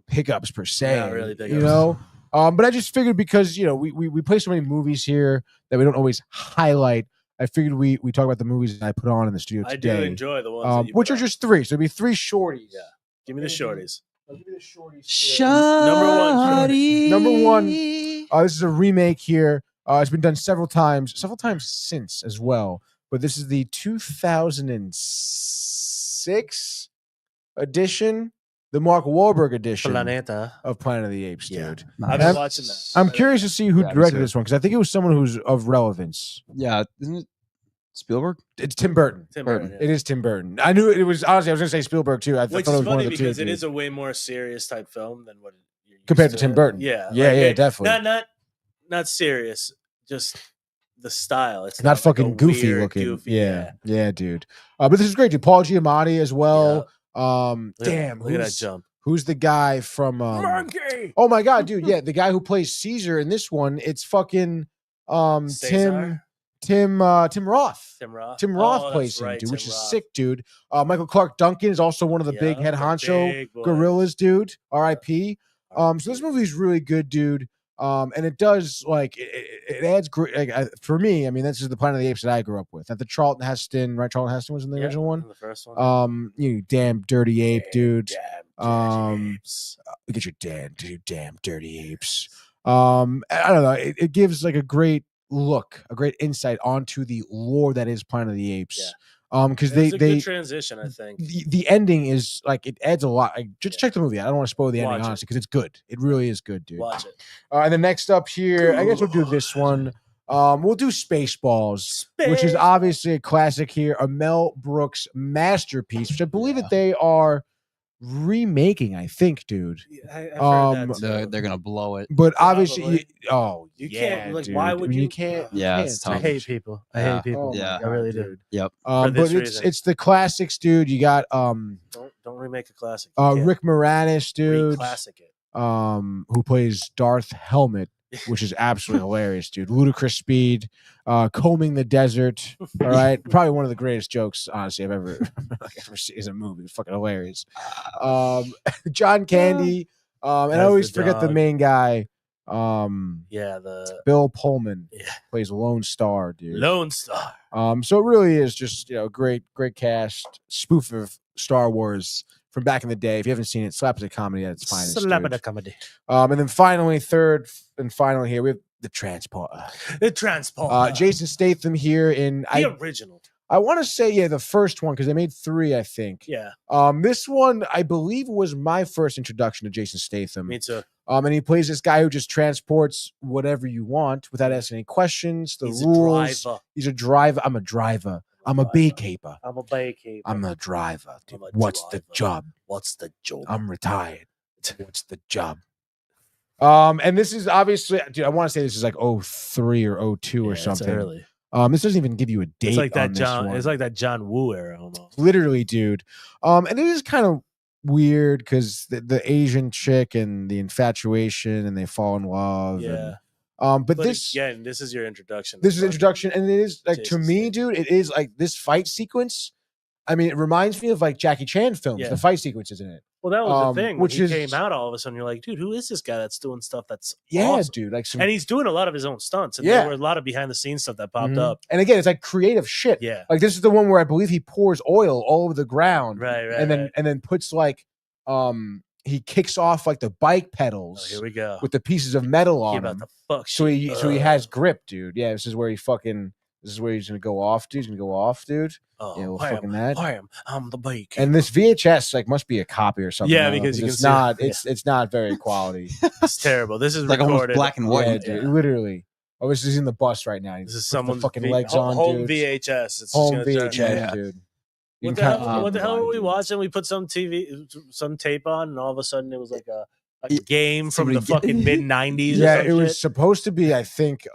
S1: pickups per se.
S2: Not really
S1: You
S2: pickups.
S1: know? But I just figured because we play so many movies here that we don't always highlight. I figured we talk about the movies that I put on in the studio
S2: I do
S1: today.
S2: enjoy the ones that you
S1: Which
S2: put
S1: are
S2: on.
S1: just three. So it'd be three shorties.
S2: Yeah. Give me the shorties.
S1: I'll give you the shorties.
S3: Shawty.
S1: Number one. This is a remake here. It's been done several times since as well. But this is the 2006 edition, the Mark Wahlberg edition
S2: Planeta.
S1: of Planet of the Apes,
S2: Yeah.
S1: dude.
S2: I've
S1: I'm-
S2: been watching that.
S1: I'm curious to see who
S3: Yeah, me
S1: directed
S3: too.
S1: this one because I think it was someone who's of relevance.
S3: Yeah, isn't it Spielberg?
S1: It's Tim Burton.
S2: Tim
S3: Burton.
S2: Burton,
S1: It is Tim Burton. I knew it was honestly. I was going to say Spielberg too.
S2: Which
S1: thought it
S2: is
S1: was one
S2: funny
S1: of the two,
S2: because it
S1: dude.
S2: is a way more serious type film than what you're used
S1: Compared to Tim Burton.
S2: Yeah,
S1: Yeah,
S2: like,
S1: definitely.
S2: Not serious. Just the style. It's
S1: not
S2: like a
S1: fucking goofy
S2: weird,
S1: looking.
S2: Goofy,
S1: yeah, dude. But this is great, dude. Paul Giamatti as well. Damn,
S2: look at that jump.
S1: Who's the guy from?
S2: Monkey.
S1: Oh my god, dude! Yeah, the guy who plays Caesar in this one. It's fucking
S2: Cesar?
S1: Tim Roth.
S2: Tim Roth.
S1: Tim Roth plays him, dude, which is sick, dude. Michael Clark Duncan is also one of the big head honcho gorillas, dude. R.I.P. So this movie is really good, dude. And it does like it adds great. Like, for me, I mean, this is the Planet of the Apes that I grew up with. That the Charlton Heston, right? Charlton Heston was in the original one.
S2: The first one.
S1: You damn dirty ape, dude.
S2: Apes.
S1: Look at your damn dirty apes. I don't know. It gives like a great look, a great insight onto the lore that is Planet of the Apes. Because they
S2: good transition, I think.
S1: The ending is like it adds a lot. Like, just check the movie out. I don't want to spoil the ending, honestly, because it's good. It really is good, dude.
S2: Watch it.
S1: And then next up here, I guess we'll do this one. We'll do Spaceballs, which is obviously a classic here, a Mel Brooks masterpiece, which I believe that they are remaking, I think, dude.
S2: I've heard that
S3: they're gonna blow it,
S1: but obviously,
S2: you can't. Like,
S1: dude.
S2: why would you?
S1: You can't.
S3: Yeah,
S1: it's
S3: tough.
S2: I hate people. I hate people.
S3: Yeah,
S2: I really do.
S3: Yep.
S1: But it's the classics, dude. You got
S2: don't remake a classic.
S1: Rick Moranis, dude.
S2: Classic it.
S1: Who plays Darth Helmet, which is absolutely hilarious, dude. Ludicrous speed, combing the desert. All right, probably one of the greatest jokes, honestly, I've ever seen as a movie. It's fucking hilarious. John Candy, and I always forget the main guy. Bill Pullman plays Lone Star, dude.
S2: Lone Star.
S1: So it really is just great cast spoof of Star Wars from back in the day. If you haven't seen it, slapstick comedy at its finest. Slapstick comedy. And then finally, third and final here, we have the Transporter.
S2: The Transporter.
S1: Jason Statham here in
S2: the original.
S1: I want to say the first one because they made 3, I think.
S2: Yeah.
S1: This one I believe was my first introduction to Jason Statham.
S2: Me too.
S1: And he plays this guy who just transports whatever you want without asking any questions. He's rules. He's a driver. I'm a driver. I'm a beekeeper.
S2: I'm a beekeeper.
S1: I'm a driver. Dude. What's the job?
S2: What's the job?
S1: I'm retired. What's the job? And this is obviously, dude, I want to say this is like 03 or 02 or something.
S2: Early.
S1: This doesn't even give you a date.
S2: It's like that
S1: on
S2: John.
S1: This one.
S2: It's like that John Woo era almost.
S1: Literally, dude. And it is kind of weird because the Asian chick and the infatuation and they fall in love.
S2: Yeah.
S1: But this
S2: again, this is your introduction.
S1: This is introduction, and it is like
S2: Jason
S1: to me, dude. It is like this fight sequence. I mean, it reminds me of like Jackie Chan films. The fight sequences in it.
S2: Well, that was the thing. Which came out all of a sudden, you're like, dude, who is this guy that's doing stuff that's awesome?
S1: Dude. Like,
S2: and he's doing a lot of his own stunts. And there were a lot of behind the scenes stuff that popped up.
S1: And again, it's like creative shit.
S2: Yeah,
S1: like this is the one where I believe he pours oil all over the ground,
S2: right,
S1: and then puts like he kicks off like the bike pedals.
S2: Oh, here we go
S1: with the pieces of metal on
S2: him.
S1: So he has grip, dude. Yeah, this is where he's gonna go off, dude. He's gonna go off, dude.
S2: Oh,
S1: yeah, well, fucking that.
S2: I'm the bike.
S1: And this VHS like must be a copy or something.
S2: Yeah, because
S1: it's not. It's not very quality.
S2: It's terrible. This is
S3: like
S2: recorded.
S3: Almost black and white,
S1: dude. Literally. Oh, this is in the bus right now.
S2: This is someone's
S1: fucking legs on,
S2: home
S1: dude.
S2: VHS. It's
S1: home VHS, dude.
S2: What the hell were we watching? We put some tape on, and all of a sudden it was like a game from the fucking mid 90s.
S1: Yeah, it was supposed to be. I think.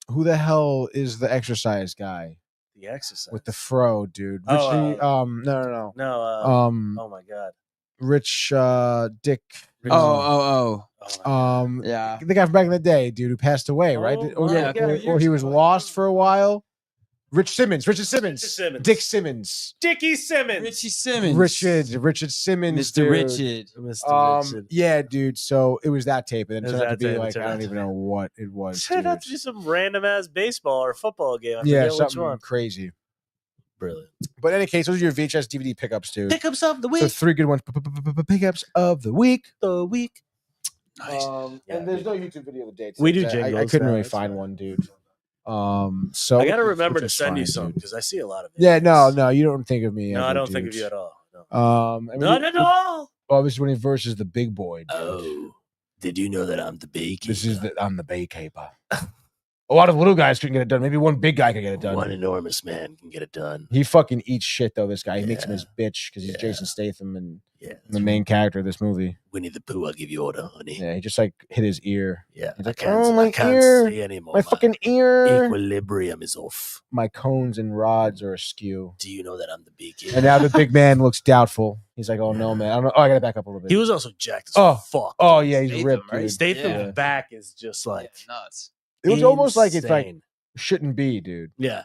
S1: Who the hell is the exercise guy?
S2: The exercise
S1: with the fro, dude. No.
S2: Oh my god.
S1: Rich Dick.
S3: Oh.
S1: Yeah. The guy from back in the day, dude, who passed away, right? Or he was lost for a while. Richard Simmons. Dick Simmons.
S2: Dickie Simmons.
S3: Richie Simmons.
S1: Richard Simmons.
S3: Mr. Richard.
S2: Richard.
S1: Yeah, dude. So it was that tape, and it turned out to be like I don't even know what it was.
S2: Turned out to be some random ass baseball or football game.
S1: Something crazy.
S2: Brilliant.
S1: But in any case, those are your VHS DVD pickups, dude.
S2: Pickups of the week.
S1: So 3 good ones. Pickups of the week.
S3: Nice.
S1: And there's no YouTube video of the day.
S2: We do jingles.
S1: I couldn't really find one, dude. So
S2: I gotta remember to send you some because I see a lot of it.
S1: Yeah, no, you don't think of me.
S2: No,
S1: ever,
S2: I don't
S1: dude.
S2: think of you at all. No.
S1: Not
S2: at all.
S1: Oh, this is when he versus the big boy. Dude.
S2: Oh, did you know that I'm the beekeeper?
S1: I'm the beekeeper. A lot of little guys couldn't get it done. Maybe one big guy could get it done.
S2: One enormous man can get it done.
S1: He fucking eats shit though. This guy, he makes him his bitch because he's Jason Statham and the main character of this movie.
S2: Winnie the Pooh, I'll give you order, honey.
S1: Yeah, he just like hit his ear.
S2: Yeah,
S1: he's like,
S2: I can't see anymore.
S1: My fucking ear.
S2: Equilibrium is off.
S1: My cones and rods are askew.
S2: Do you know that I'm the beacon?
S1: And now the big man looks doubtful. He's like, oh no, man. I don't know. Oh, I gotta back up a little bit.
S2: He was also jacked as fuck.
S1: Oh yeah, he's
S3: Statham,
S1: ripped.
S3: right?
S1: Dude.
S2: Statham's back is just like
S3: nuts.
S1: It was almost like it's like shouldn't be, dude.
S2: Yeah.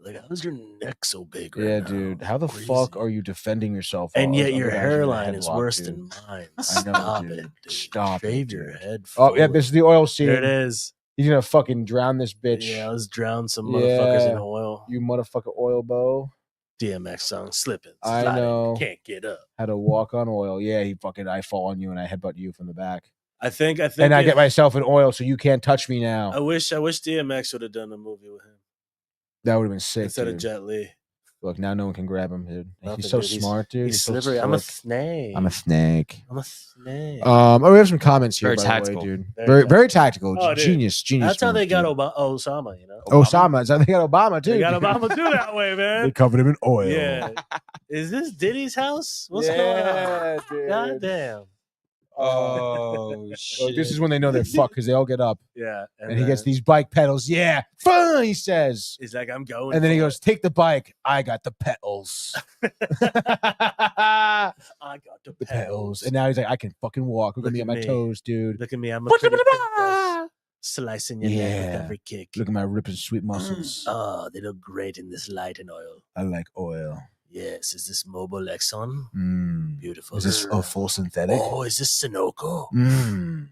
S2: Like, how's your neck so big right
S1: Yeah,
S2: now?
S1: dude. How the fuck are you defending yourself?
S2: And
S1: while
S2: yet your
S1: other guys are in a
S2: hairline is
S1: headlock,
S2: worse
S1: dude?
S2: than mine.
S1: I know,
S2: Stop
S1: dude.
S2: it, dude.
S1: Stop it,
S2: Shave
S1: dude.
S2: your head.
S1: Oh, yeah,
S2: forward.
S1: this is the oil scene.
S2: There it is.
S1: He's gonna fucking drown this bitch.
S2: Yeah, let's drown some motherfuckers in oil.
S1: You motherfucker oil bow.
S2: DMX song, slipping.
S1: I
S2: sliding,
S1: know.
S2: Can't get up.
S1: How to walk on oil. Yeah, I fall on you and I headbutt you from the back.
S2: I think.
S1: And I get myself in oil so you can't touch me now.
S2: I wish DMX would have done a movie with him
S1: That would have been sick,
S2: instead
S1: dude.
S2: of Jet Li.
S1: Look, now no one can grab him, dude.
S2: Nothing,
S1: He's so
S2: dude.
S1: smart, dude.
S2: He's
S1: so
S2: slippery. I'm a
S1: slick.
S2: snake.
S1: I'm a snake.
S2: I'm a snake.
S1: Oh, we have some comments here,
S3: Very
S1: by
S3: tactical.
S1: the way, dude.
S2: Very
S1: Very tactical.
S2: Oh, dude.
S1: Genius.
S2: That's how they
S1: moves,
S2: got
S1: dude.
S2: Osama, you know?
S1: Osama. That's how they got Obama, too.
S2: They got Obama too that way,
S1: They
S2: man.
S1: covered him in oil.
S2: Yeah. Is this Diddy's house? What's going on?
S1: Dude.
S2: God damn.
S3: Oh shit!
S1: Look, this is when they know they're fucked because they all get up
S2: Yeah.
S1: and he gets these bike pedals. Yeah, fun, he says.
S2: He's like, I'm going.
S1: And then he
S2: for
S1: goes, take the bike. I got the pedals.
S2: it. I got the
S1: The
S2: pedals.
S1: pedals. And now he's like, I can fucking walk. Look at
S2: Look
S1: me
S2: at
S1: on my
S2: me.
S1: toes, dude.
S2: Look at me. I'm a pretty princess. Slicing your neck with
S1: Yeah.
S2: every kick.
S1: Look at my ripping sweet muscles.
S2: Oh, they look great in this light and oil.
S1: I like oil.
S2: Yes. Is this Mobile Exxon?
S1: Mm.
S2: Beautiful.
S1: Is this a full synthetic?
S2: Oh, is this Sunoco?
S1: Mm.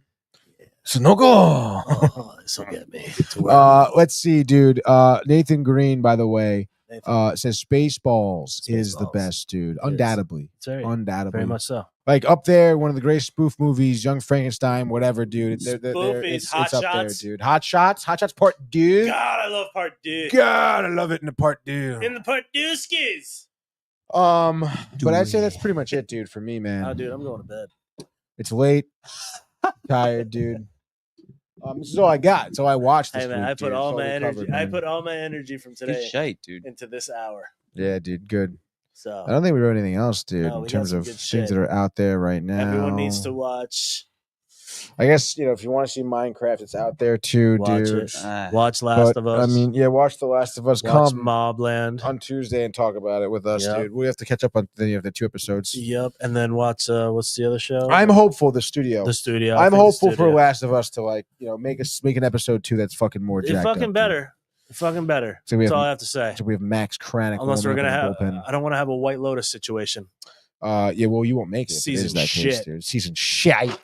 S1: Sunoco.
S2: Oh, this will get me. to where-
S1: Let's see, dude. Nathan Green, by the way,
S2: Nathan,
S1: says Spaceballs is the
S2: Spaceballs.
S1: best, dude.
S2: It is.
S1: Undoubtedly.
S2: it's very,
S1: Undoubtedly.
S2: very much so.
S1: Like up there, one of the great spoof movies, Young Frankenstein, whatever, dude.
S2: Spoofies,
S1: It's
S2: Hot
S1: up there,
S2: Shots.
S1: dude. Hot Shots Part 2.
S2: God, I love part two.
S1: God, I love it in the Part 2.
S2: In the part dooskies.
S1: But I'd say that's pretty much it, dude, for me, man.
S2: Oh, dude, I'm going to bed.
S1: It's late. Tired, dude. This is all I got. It's all I watched this
S2: Hey man,
S1: week,
S2: I put
S1: dude.
S2: all
S1: It's
S2: my
S1: we
S2: energy.
S1: covered,
S2: I
S1: man.
S2: put all my energy from
S3: Good
S2: today
S3: shite, dude.
S2: into this hour.
S1: Yeah, dude, good.
S2: So
S1: I don't think we wrote anything else, dude,
S2: No,
S1: in
S2: we got
S1: terms
S2: some
S1: of
S2: good
S1: things
S2: shit.
S1: that are out there right now.
S2: everyone needs to watch.
S1: I guess, if you want to see Minecraft, it's out there too,
S2: Watch
S1: dude.
S2: it. Watch Last
S1: But,
S2: of Us.
S1: I mean, yeah, watch The Last of Us.
S2: watch
S1: Come
S2: Mobland.
S1: on Tuesday and talk about it with us,
S2: Yep.
S1: dude. We have to catch up on the 2 episodes.
S2: Yep, and then watch. What's the other show?
S1: I'm hopeful the studio.
S2: The studio.
S1: I'm hopeful for
S2: Studio.
S1: Last of Us to make an episode 2 that's fucking more
S2: It's
S1: jacked
S2: fucking
S1: up, dude.
S2: better. It's fucking better.
S1: So we
S2: That's
S1: have-
S2: all I have to say.
S1: So we have Max Kranick.
S2: Unless we're
S1: warming
S2: gonna
S1: up in
S2: have,
S1: the bullpen.
S2: I don't want to have a White Lotus situation.
S1: Yeah, well, you won't make it. if it is
S2: Season
S1: that case,
S2: shit.
S1: dude. Season shit.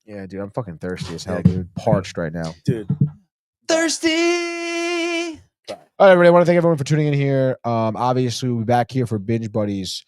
S1: Yeah, dude, I'm fucking thirsty as hell,
S2: Yeah.
S1: dude. Parched right now.
S2: Dude,
S3: Thirsty.
S1: All right, everybody. I want to thank everyone for tuning in here. Obviously, we'll be back here for Binge Buddies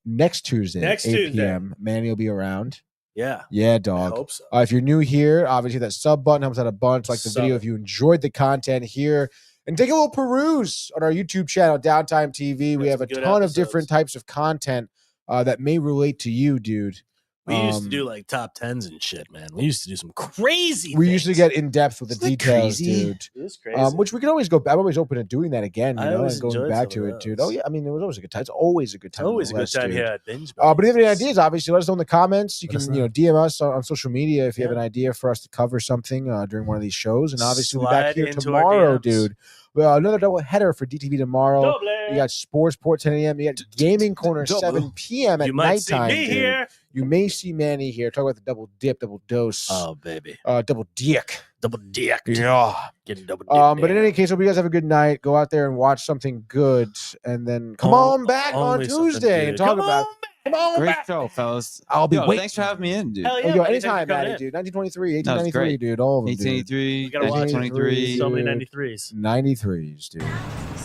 S1: next Tuesday,
S2: Next
S1: 8
S2: Tuesday.
S1: p.m. Manny will be around.
S2: yeah,
S1: Yeah,
S2: I
S1: dog.
S2: hope so.
S1: If you're new here, obviously that sub button helps out a bunch. Like the
S2: Sub
S1: video
S2: it.
S1: if you enjoyed the content here. And take a little peruse on our YouTube channel, Downtime TV. We
S2: Got
S1: have a
S2: some good
S1: ton of
S2: episodes.
S1: different types of content that may relate to you, dude.
S2: We used to
S1: Um,
S2: do like top tens and shit, man. We used to do some crazy.
S1: We used to
S2: things.
S1: get in depth with the
S3: Isn't that
S1: details,
S3: crazy?
S1: dude.
S2: It was crazy.
S1: Which we can always go. I'm always open to doing that again, you
S2: I
S1: know,
S2: always
S1: and going
S2: enjoyed
S1: back
S2: some
S1: to
S2: of
S1: it, dude.
S2: those.
S1: Oh yeah, I mean, it was always a good time. It's always a good
S2: it's
S1: time.
S2: always a good
S1: nonetheless,
S2: time
S1: dude.
S2: here at Binge.
S1: But if you have any
S2: Buddies.
S1: ideas, obviously, let us know in the comments. You
S2: Let us
S1: can,
S2: know.
S1: DM us on social media if you have
S2: Yeah.
S1: an idea for us to cover something during one of these shows. And obviously, we'll be
S2: Slide
S1: back here
S2: into our
S1: tomorrow,
S2: DMs.
S1: dude. Well, another double header for DTV tomorrow.
S2: Double.
S1: You got Sports Port 10 a.m. You got Gaming Corner
S3: Double.
S1: 7 p.m. at
S2: You might see
S1: nighttime.
S2: me
S1: dude.
S2: here.
S1: You may see Manny here. Talk about the double dip, double dose,
S2: Oh baby,
S1: double dick.
S2: double dick.
S1: Yeah.
S2: Getting double.
S1: But in any case, hope you guys have a good night. Go out there and watch something good, and then come on back on
S2: Only something
S1: Tuesday and
S2: good.
S1: talk
S2: Come
S1: about.
S2: on
S1: Come on
S3: Great
S1: back.
S3: show, fellas.
S1: I'll be
S3: Yo,
S1: waiting.
S3: thanks for having me in, dude.
S2: Hell
S1: Oh,
S2: yeah,
S1: yo,
S2: buddy. Thanks for
S1: anytime,
S2: coming
S1: Maddie,
S2: in.
S1: dude. 1923,
S3: That was
S1: 1893,
S3: great.
S1: dude. All of them, dude.
S3: 1883,
S2: You gotta watch it.
S3: 1923.
S2: So many
S1: dude.
S2: 93s.
S1: 93s, dude.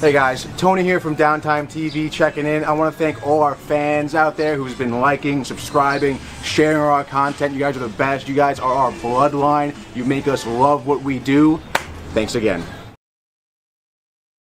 S4: Hey guys, Tony here from Downtime TV checking in. I want to thank all our fans out there who's been liking, subscribing, sharing our content. You guys are the best. You guys are our bloodline. You make us love what we do. Thanks again.